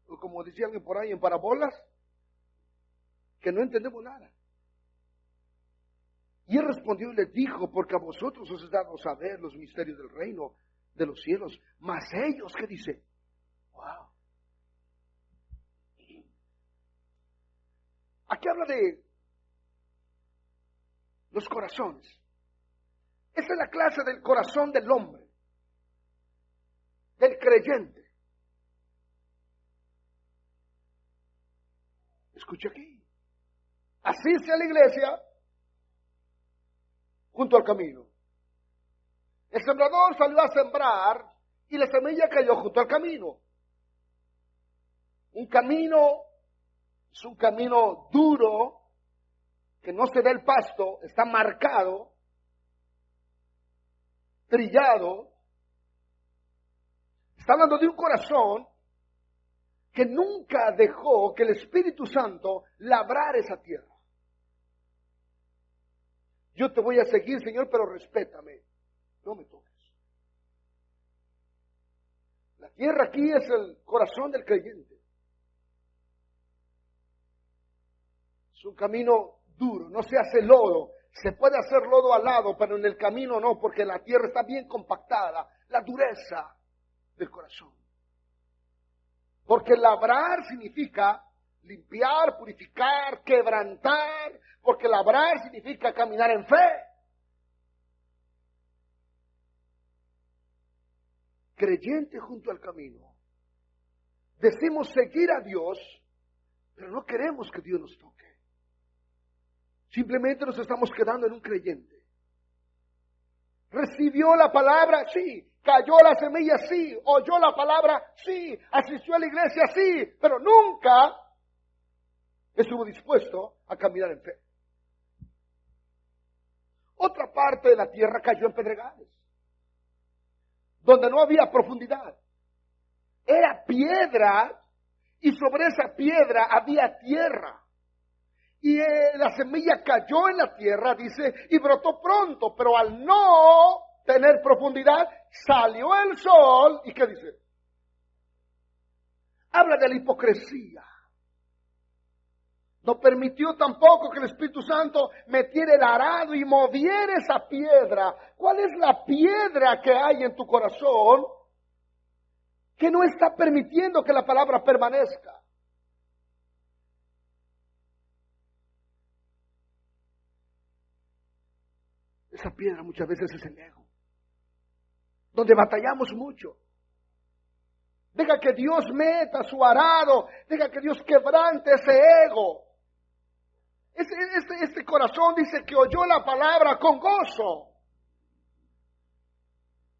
o como decía alguien por ahí, en parabolas, que no entendemos nada. Y él respondió y les dijo, porque a vosotros os es dado saber los misterios del reino de los cielos, mas ellos, ¿qué dice? Wow. Aquí habla de los corazones. Esa es la clase del corazón del hombre, del creyente. Escucha aquí. Asiste a la iglesia junto al camino. El sembrador salió a sembrar y la semilla cayó junto al camino. Un camino es un camino duro, que no se da el pasto, está marcado, trillado. Está hablando de un corazón que nunca dejó que el Espíritu Santo labrara esa tierra. Yo te voy a seguir, Señor, pero respétame. No me toques. La tierra aquí es el corazón del creyente. Es un camino duro, no se hace lodo. Se puede hacer lodo al lado, pero en el camino no, porque la tierra está bien compactada. La dureza del corazón. Porque labrar significa limpiar, purificar, quebrantar, porque labrar significa caminar en fe. Creyente junto al camino. Decimos seguir a Dios, pero no queremos que Dios nos toque. Simplemente nos estamos quedando en un creyente. ¿Recibió la palabra? Sí. ¿Cayó la semilla? Sí. ¿Oyó la palabra? Sí. ¿Asistió a la iglesia? Sí. Pero nunca estuvo dispuesto a caminar en fe. Otra parte de la tierra cayó en pedregales, donde no había profundidad. Era piedra y sobre esa piedra había tierra. Y la semilla cayó en la tierra, dice, y brotó pronto, pero al no tener profundidad, salió el sol, ¿y qué dice? Habla de la hipocresía. No permitió tampoco que el Espíritu Santo metiera el arado y moviera esa piedra. ¿Cuál es la piedra que hay en tu corazón que no está permitiendo que la palabra permanezca? Esa piedra muchas veces es el ego, donde batallamos mucho. Deja que Dios meta su arado, deja que Dios quebrante ese ego. Este corazón dice que oyó la palabra con gozo.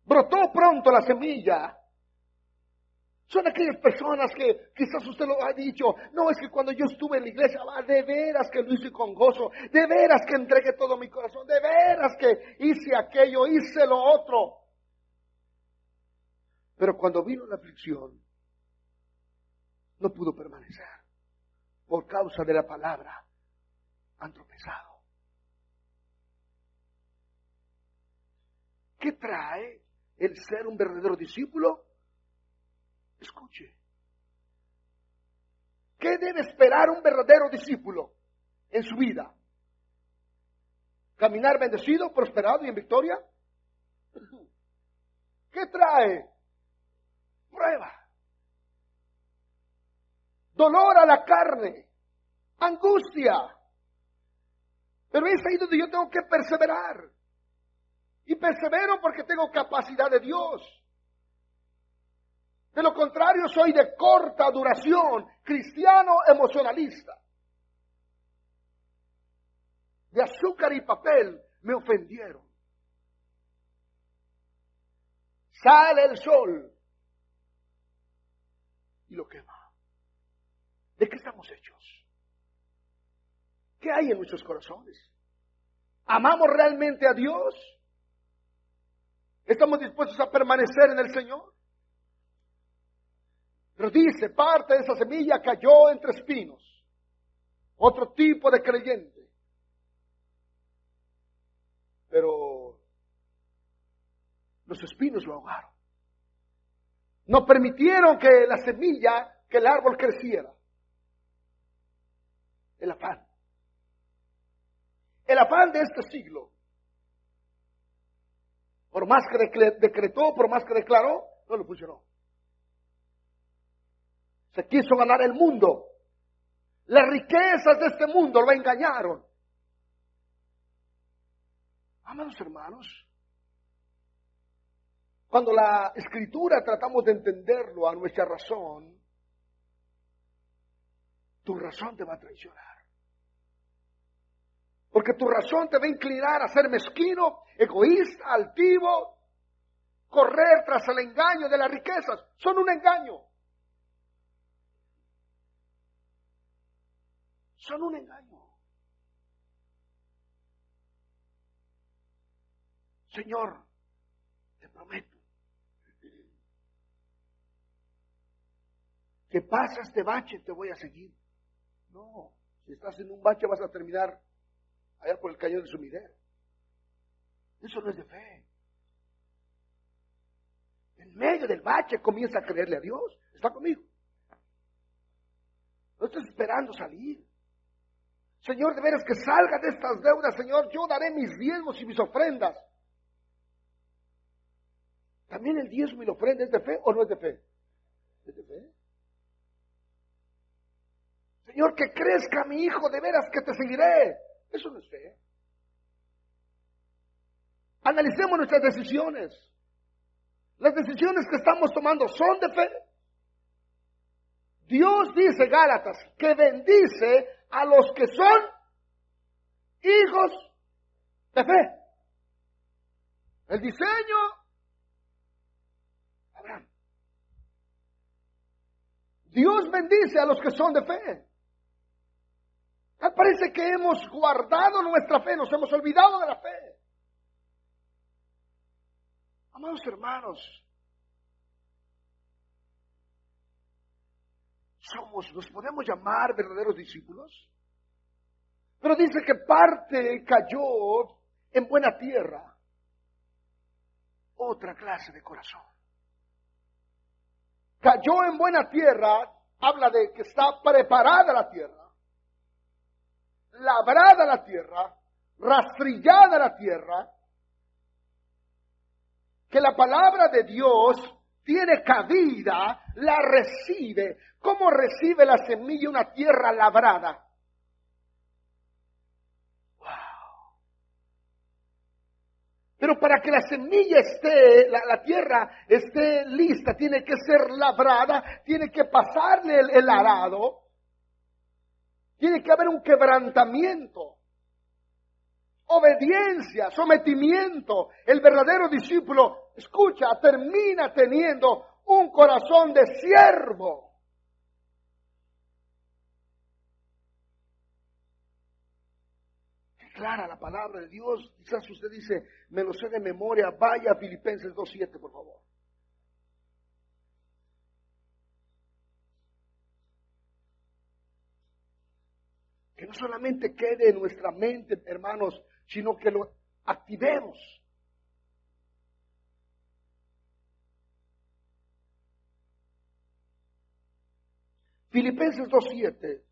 Brotó pronto la semilla. Son aquellas personas que quizás usted lo ha dicho, no, es que cuando yo estuve en la iglesia, de veras que lo hice con gozo, de veras que entregué todo mi corazón, de veras que hice aquello, hice lo otro. Pero cuando vino la aflicción, no pudo permanecer. Por causa de la palabra, han tropezado. ¿Qué trae el ser un verdadero discípulo? Escuche. ¿Qué debe esperar un verdadero discípulo en su vida? ¿Caminar bendecido, prosperado y en victoria? ¿Qué trae? Prueba. Dolor a la carne. Angustia. Pero es ahí donde yo tengo que perseverar. Y persevero porque tengo capacidad de Dios. De lo contrario, soy de corta duración, cristiano emocionalista. De azúcar y papel me ofendieron. Sale el sol y lo quema. ¿De qué estamos hechos? ¿Qué hay en nuestros corazones? ¿Amamos realmente a Dios? ¿Estamos dispuestos a permanecer en el Señor? Pero dice, parte de esa semilla cayó entre espinos. Otro tipo de creyente. Pero los espinos lo ahogaron. No permitieron que la semilla, que el árbol creciera. El afán. El afán de este siglo. Por más que decretó, por más que declaró, no le funcionó. Se quiso ganar el mundo. Las riquezas de este mundo lo engañaron. Amados hermanos, cuando la Escritura tratamos de entenderlo a nuestra razón, tu razón te va a traicionar. Porque tu razón te va a inclinar a ser mezquino, egoísta, altivo, correr tras el engaño de las riquezas. Son un engaño. Son un engaño. Señor, te prometo que pasas este bache, te voy a seguir. No, si estás en un bache vas a terminar allá por el cañón de Sumidero. Eso no es de fe. En medio del bache comienza a creerle a Dios. ¿Está conmigo? No estás esperando salir. Señor, de veras que salga de estas deudas, Señor, yo daré mis diezmos y mis ofrendas. ¿También el diezmo y la ofrenda es de fe o no es de fe? ¿Es de fe? Señor, que crezca mi hijo, de veras que te seguiré. Eso no es fe. Analicemos nuestras decisiones. Las decisiones que estamos tomando son de fe. Dios dice, Gálatas, que bendice a los que son hijos de fe. El diseño, Abraham. Dios bendice a los que son de fe. Parece que hemos guardado nuestra fe, nos hemos olvidado de la fe. Amados hermanos, nos podemos llamar verdaderos discípulos, pero dice que parte cayó en buena tierra, otra clase de corazón. Cayó en buena tierra, habla de que está preparada la tierra, labrada la tierra, rastrillada la tierra, que la palabra de Dios tiene cabida, la recibe. ¿Cómo recibe la semilla una tierra labrada? ¡Wow! Pero para que la semilla esté, la tierra esté lista, tiene que ser labrada, tiene que pasarle el arado, tiene que haber un quebrantamiento, obediencia, sometimiento. El verdadero discípulo, escucha, termina teniendo un corazón de siervo. Qué clara la palabra de Dios. Quizás usted dice, me lo sé de memoria. Vaya a Filipenses 2:7, por favor. Que no solamente quede en nuestra mente, hermanos, sino que lo activemos. Filipenses 2:7.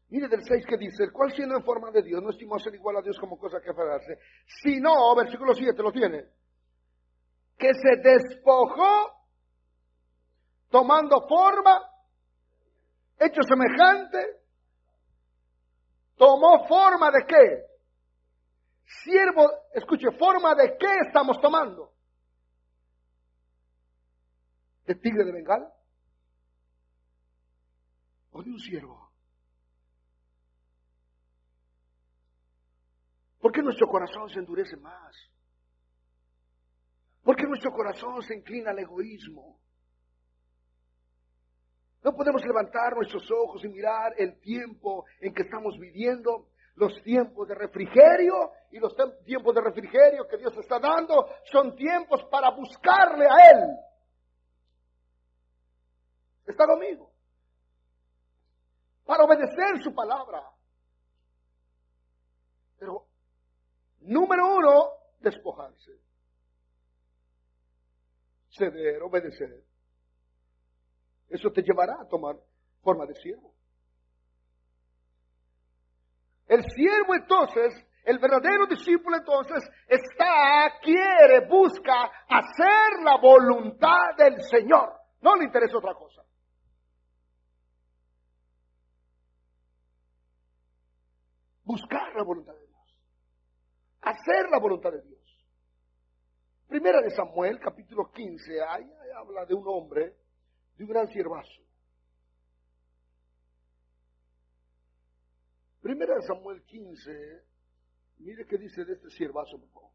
Mire del 6 que dice, el cual siendo en forma de Dios, no estimó ser igual a Dios como cosa que aferrarse, sino, versículo 7, lo tiene, que se despojó, tomando forma, hecho semejante, tomó forma de qué? Siervo, escuche, forma de qué estamos tomando. ¿De tigre de Bengala? ¿O de un siervo? ¿Por qué nuestro corazón se endurece más? ¿Por qué nuestro corazón se inclina al egoísmo? No podemos levantar nuestros ojos y mirar el tiempo en que estamos viviendo, los tiempos de refrigerio, y los tiempos de refrigerio que Dios está dando son tiempos para buscarle a Él. ¿Está conmigo? Para obedecer su palabra. Pero, número 1, despojarse. Ceder, obedecer. Eso te llevará a tomar forma de siervo. El siervo entonces, el verdadero discípulo entonces, quiere, busca hacer la voluntad del Señor. No le interesa otra cosa. Buscar la voluntad de Dios. Hacer la voluntad de Dios. Primera de Samuel, capítulo 15, ahí habla de un hombre, de un gran siervazo. Primera de Samuel 15, mire qué dice de este siervazo, por favor.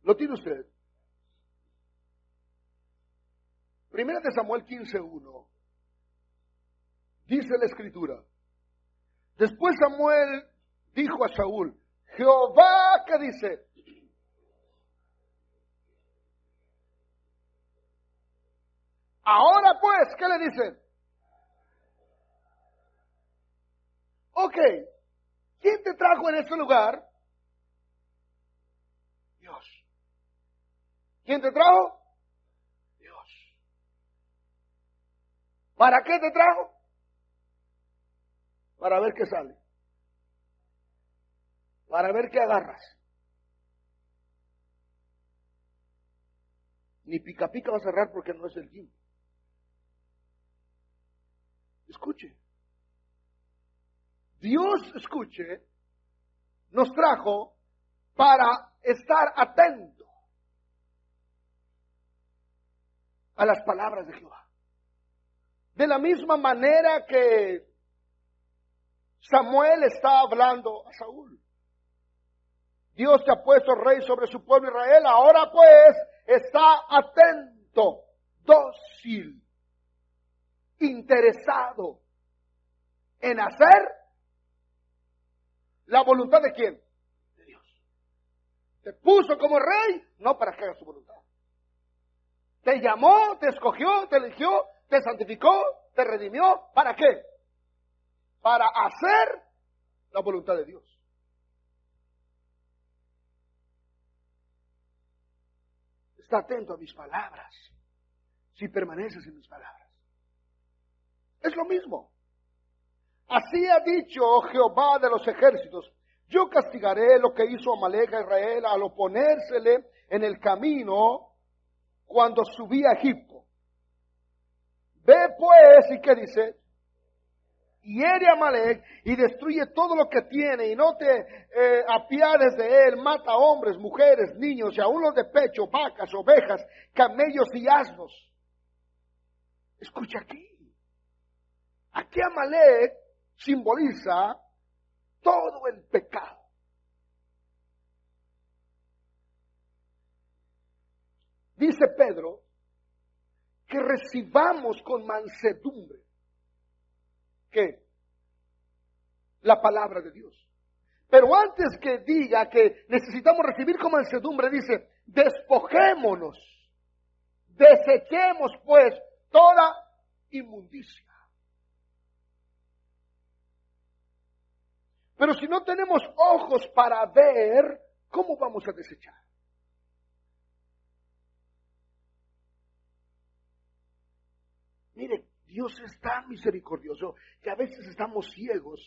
¿Lo tiene usted? Primera de Samuel 15:1. Dice la Escritura. Después Samuel dijo a Saúl, Jehová, ¿qué dice? Ahora pues, ¿qué le dicen? Ok, ¿quién te trajo en este lugar? Dios. ¿Quién te trajo? Dios. ¿Para qué te trajo? Para ver qué sale. Para ver qué agarras. Ni pica pica va a cerrar porque no es el tiempo. Escuche. Dios, escuche, nos trajo para estar atento a las palabras de Jehová. De la misma manera que Samuel está hablando a Saúl. Dios te ha puesto rey sobre su pueblo Israel. Ahora pues está atento, dócil, interesado en hacer la voluntad de quién? De Dios. Te puso como rey, no para que hagas su voluntad. Te llamó, te escogió, te eligió, te santificó, te redimió. ¿Para qué? Para hacer la voluntad de Dios. Está atento a mis palabras, si permaneces en mis palabras. Es lo mismo. Así ha dicho Jehová de los ejércitos, yo castigaré lo que hizo Amalek a Israel al oponérsele en el camino cuando subí a Egipto. Ve pues, ¿y qué dice? Hiere a Amalek y destruye todo lo que tiene y no te apiades de él, mata hombres, mujeres, niños y aún los de pecho, vacas, ovejas, camellos y asnos. Escucha aquí. Aquí Amalek simboliza todo el pecado. Dice Pedro que recibamos con mansedumbre, ¿qué? La palabra de Dios. Pero antes que diga que necesitamos recibir con mansedumbre, dice, despojémonos, desechemos pues toda inmundicia. Pero si no tenemos ojos para ver, ¿cómo vamos a desechar? Mire, Dios es tan misericordioso que a veces estamos ciegos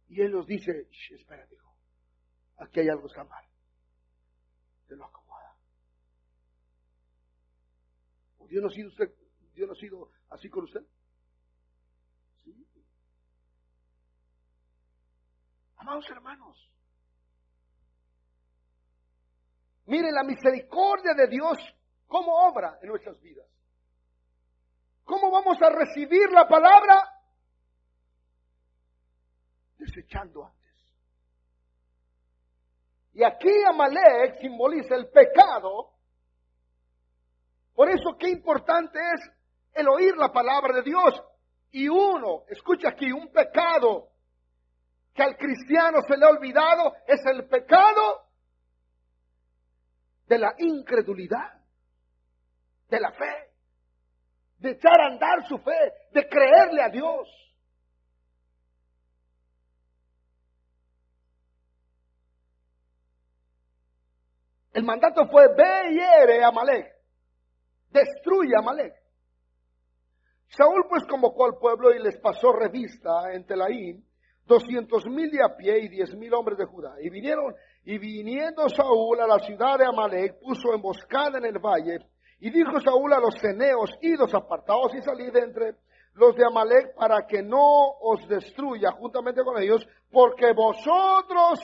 y Él nos dice, espera, hijo, aquí hay algo que está mal. Se lo acomoda. ¿Dios no ha sido así con usted? Sí. Amados hermanos, miren la misericordia de Dios, cómo obra en nuestras vidas. ¿Cómo vamos a recibir la palabra? Desechando antes. Y aquí Amalek simboliza el pecado. Por eso qué importante es el oír la palabra de Dios. Y uno, escucha aquí, un pecado que al cristiano se le ha olvidado es el pecado de la incredulidad, de la fe. De echar a andar su fe, de creerle a Dios. El mandato fue, ve y hiere a Amalek, destruye a Amalek. Saúl pues convocó al pueblo y les pasó revista en Telaín, 200,000 de a pie y 10,000 hombres de Judá. Y viniendo Saúl a la ciudad de Amalek, puso emboscada en el valle. Y dijo Saúl a los ceneos, idos apartaos y salid de entre los de Amalek para que no os destruya juntamente con ellos, porque vosotros,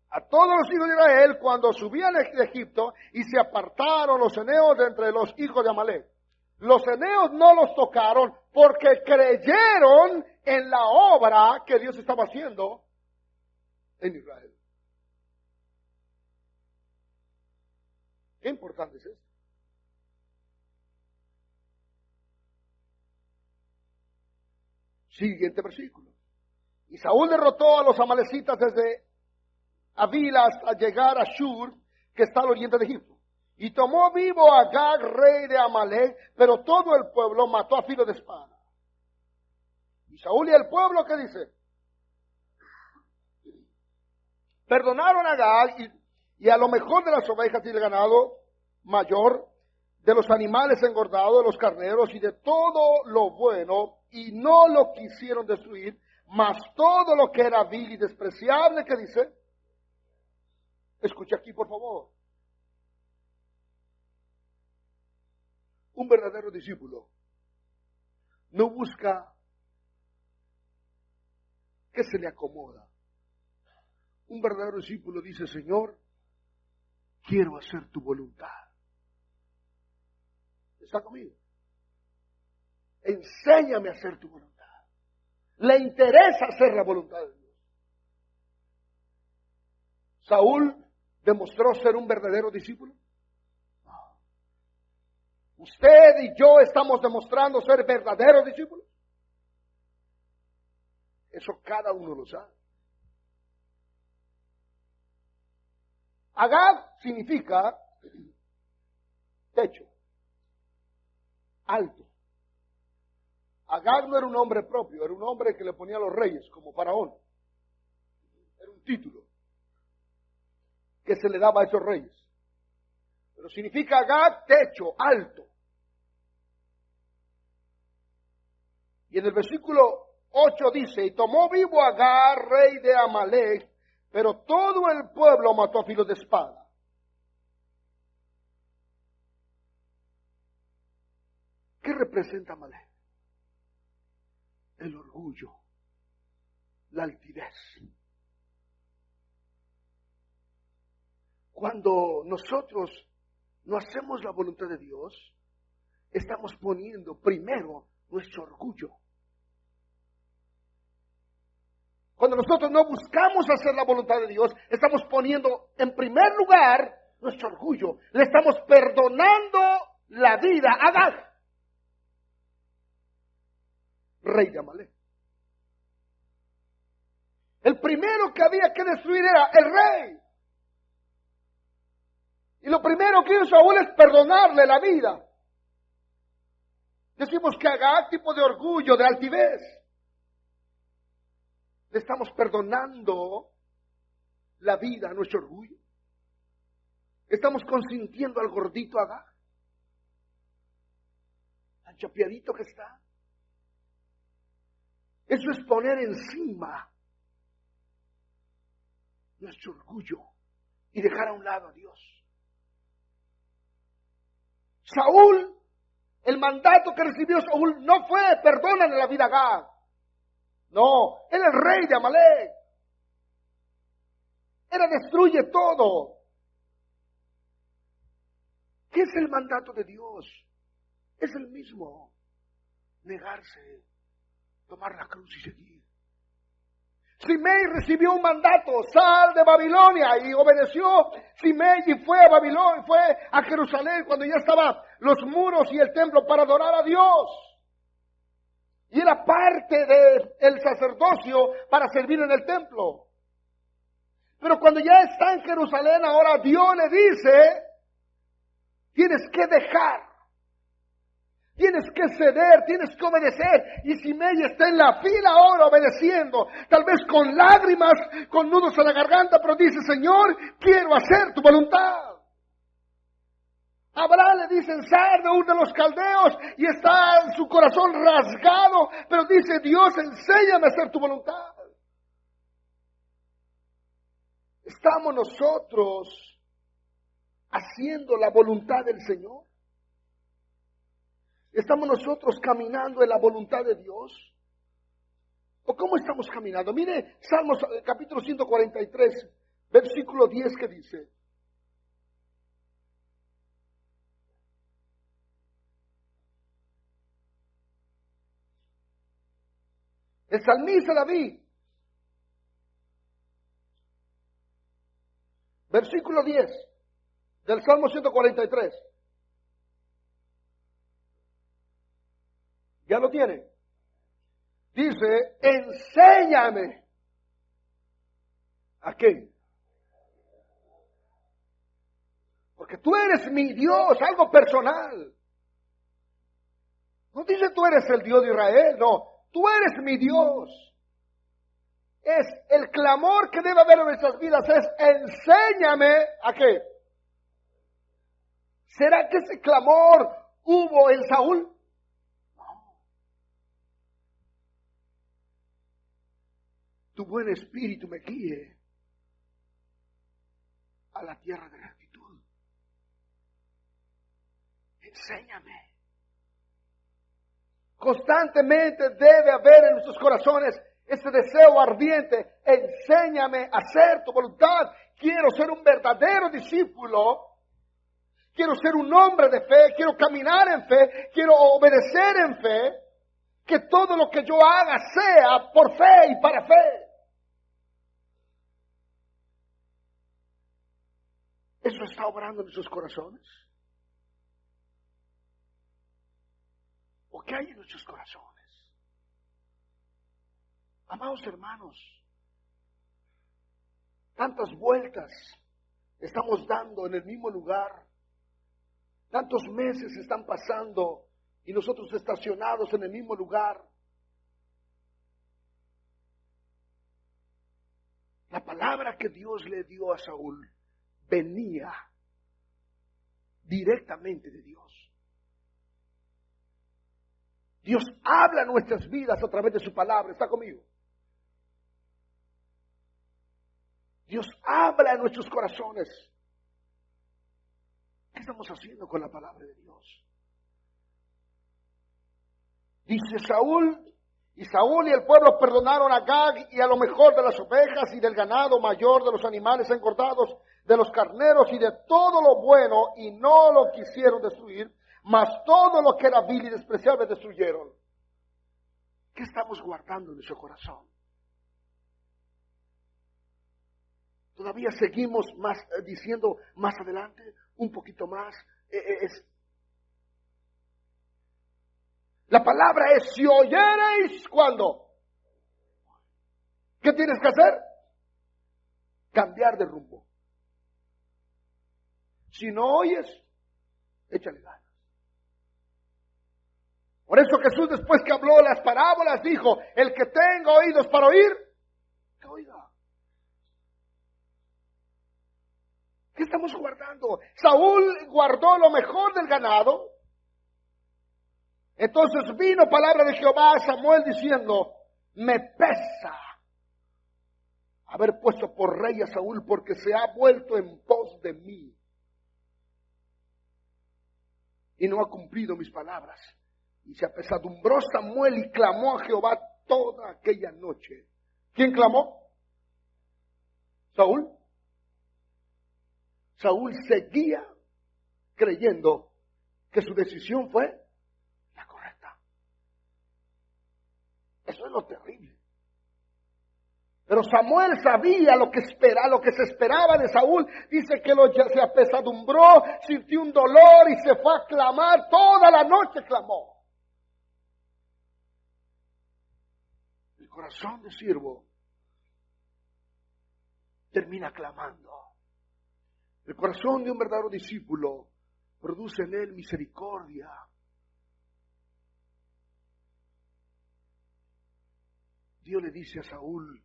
a todos los hijos de Israel, cuando subían de Egipto y se apartaron los ceneos de entre los hijos de Amalek. Los ceneos no los tocaron porque creyeron en la obra que Dios estaba haciendo en Israel. Qué importante es esto. Siguiente versículo. Y Saúl derrotó a los amalecitas desde Avila hasta llegar a Shur, que está al oriente de Egipto. Y tomó vivo a Agag, rey de Amalek, pero todo el pueblo mató a filo de espada. Y Saúl y el pueblo, ¿qué dice? Perdonaron a Agag y a lo mejor de las ovejas y del ganado mayor, de los animales engordados, de los carneros y de todo lo bueno, y no lo quisieron destruir, mas todo lo que era vil y despreciable, ¿qué dice? Escucha aquí, por favor. Un verdadero discípulo no busca que se le acomoda. Un verdadero discípulo dice, Señor, quiero hacer tu voluntad. ¿Está conmigo? Enséñame a hacer tu voluntad. Le interesa hacer la voluntad de Dios. ¿Saúl demostró ser un verdadero discípulo? No. ¿Usted y yo estamos demostrando ser verdaderos discípulos? Eso cada uno lo sabe. Agag significa techo, alto. Agag no era un nombre propio, era un nombre que le ponía a los reyes, como faraón. Era un título que se le daba a esos reyes. Pero significa Agag, techo, alto. Y en el versículo 8 dice, y tomó vivo a Agag, rey de Amalek, pero todo el pueblo mató a filo de espada. ¿Qué representa Amalek? El orgullo, la altivez. Cuando nosotros no hacemos la voluntad de Dios, estamos poniendo primero nuestro orgullo. Cuando nosotros no buscamos hacer la voluntad de Dios, estamos poniendo en primer lugar nuestro orgullo. Le estamos perdonando la vida a Agag, rey de Amalek. El primero que había que destruir era el rey. Y lo primero que hizo Saúl es perdonarle la vida. Decimos que Agag, tipo de orgullo, de altivez. Le estamos perdonando la vida a nuestro orgullo. Estamos consintiendo al gordito Agag, al chapeadito que está. Eso es poner encima nuestro orgullo y dejar a un lado a Dios. Saúl, el mandato que recibió Saúl no fue perdónale la vida a Agag. No, era el rey de Amalek. Era destruye todo. ¿Qué es el mandato de Dios? Es el mismo. Negarse, tomar la cruz y seguir. Simei recibió un mandato, sal de Babilonia, y obedeció Simei y fue a Babilonia, fue a Jerusalén cuando ya estaban los muros y el templo para adorar a Dios. Y era parte del sacerdocio para servir en el templo. Pero cuando ya está en Jerusalén, ahora Dios le dice, tienes que dejar, tienes que ceder, tienes que obedecer. Y Simei está en la fila ahora obedeciendo, tal vez con lágrimas, con nudos en la garganta, pero dice, Señor, quiero hacer tu voluntad. Abraham le dice, sal de Ur de los Caldeos, y está en su corazón rasgado, pero dice, Dios, enséñame a hacer tu voluntad. ¿Estamos nosotros haciendo la voluntad del Señor? ¿Estamos nosotros caminando en la voluntad de Dios? ¿O cómo estamos caminando? Mire, Salmos capítulo 143, versículo 10 que dice, el salmista David, versículo 10 del Salmo 143. ¿Ya lo tiene? Dice, enséñame. ¿A qué? Porque tú eres mi Dios, algo personal. No dice tú eres el Dios de Israel, no. Tú eres mi Dios. Es el clamor que debe haber en nuestras vidas, es enséñame a qué. ¿Será que ese clamor hubo en Saúl? No. Tu buen espíritu me guíe a la tierra de gratitud. Enséñame. Constantemente debe haber en nuestros corazones ese deseo ardiente. Enséñame a hacer tu voluntad. Quiero ser un verdadero discípulo. Quiero ser un hombre de fe. Quiero caminar en fe. Quiero obedecer en fe. Que todo lo que yo haga sea por fe y para fe. ¿Eso está obrando en nuestros corazones? ¿O qué hay en nuestros corazones? Amados hermanos, tantas vueltas estamos dando en el mismo lugar, tantos meses están pasando y nosotros estacionados en el mismo lugar. La palabra que Dios le dio a Saúl venía directamente de Dios. Dios habla en nuestras vidas a través de su palabra. ¿Está conmigo? Dios habla en nuestros corazones. ¿Qué estamos haciendo con la palabra de Dios? Dice Saúl y el pueblo perdonaron a Agag y a lo mejor de las ovejas y del ganado mayor, de los animales engordados, de los carneros y de todo lo bueno, y no lo quisieron destruir. mas todo lo que era vil y despreciable destruyeron. ¿Qué estamos guardando en nuestro corazón? Todavía seguimos diciendo más adelante, un poquito más. La palabra es: si oyereis, ¿cuándo? ¿Qué tienes que hacer? Cambiar de rumbo. Si no oyes, échale ganas. Por eso Jesús, después que habló las parábolas, dijo: el que tenga oídos para oír, que oiga. ¿Qué estamos guardando? Saúl guardó lo mejor del ganado. Entonces vino palabra de Jehová a Samuel diciendo: me pesa haber puesto por rey a Saúl, porque se ha vuelto en pos de mí y no ha cumplido mis palabras. Y se apesadumbró Samuel y clamó a Jehová toda aquella noche. ¿Quién clamó? Saúl. Saúl seguía creyendo que su decisión fue la correcta. Eso es lo terrible. Pero Samuel sabía lo que se esperaba de Saúl. Dice que se apesadumbró, sintió un dolor y se fue a clamar. Toda la noche clamó. El corazón de siervo termina clamando. El corazón de un verdadero discípulo produce en él misericordia. Dios le dice a Saúl: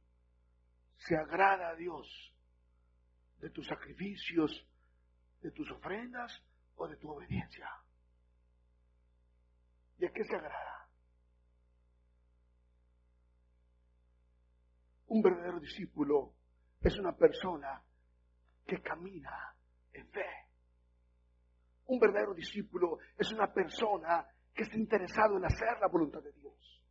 se agrada a Dios de tus sacrificios, de tus ofrendas o de tu obediencia. ¿Y a qué se agrada? Un verdadero discípulo es una persona que camina en fe. Un verdadero discípulo es una persona que está interesado en hacer la voluntad de Dios.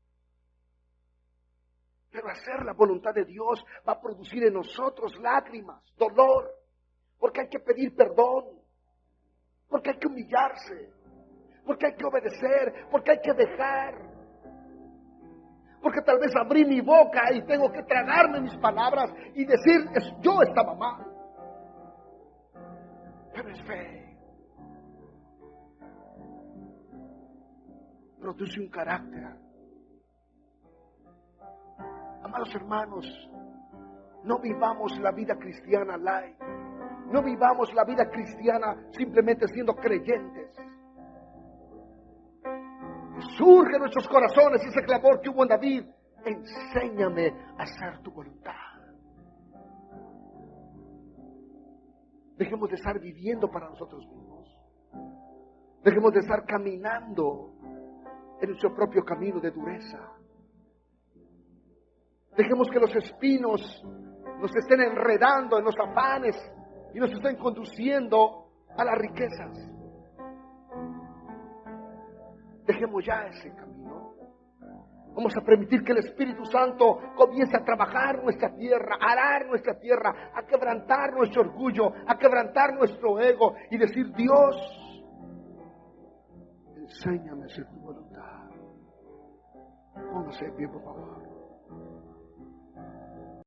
Pero hacer la voluntad de Dios va a producir en nosotros lágrimas, dolor, porque hay que pedir perdón, porque hay que humillarse, porque hay que obedecer, porque hay que dejar, porque tal vez abrí mi boca y tengo que tragarme mis palabras y decir: yo estaba mal. Pero es fe. Produce un carácter. Amados hermanos, no vivamos la vida cristiana light. No vivamos la vida cristiana simplemente siendo creyentes. Surge en nuestros corazones ese clamor que hubo en David: enséñame a hacer tu voluntad. Dejemos de estar viviendo para nosotros mismos. Dejemos de estar caminando en nuestro propio camino de dureza. Dejemos que los espinos nos estén enredando en los afanes y nos estén conduciendo a las riquezas. Dejemos ya ese camino. Vamos a permitir que el Espíritu Santo comience a trabajar nuestra tierra, a arar nuestra tierra, a quebrantar nuestro orgullo, a quebrantar nuestro ego y decir: Dios, enséñame a hacer tu voluntad. Póngase de pie, por favor.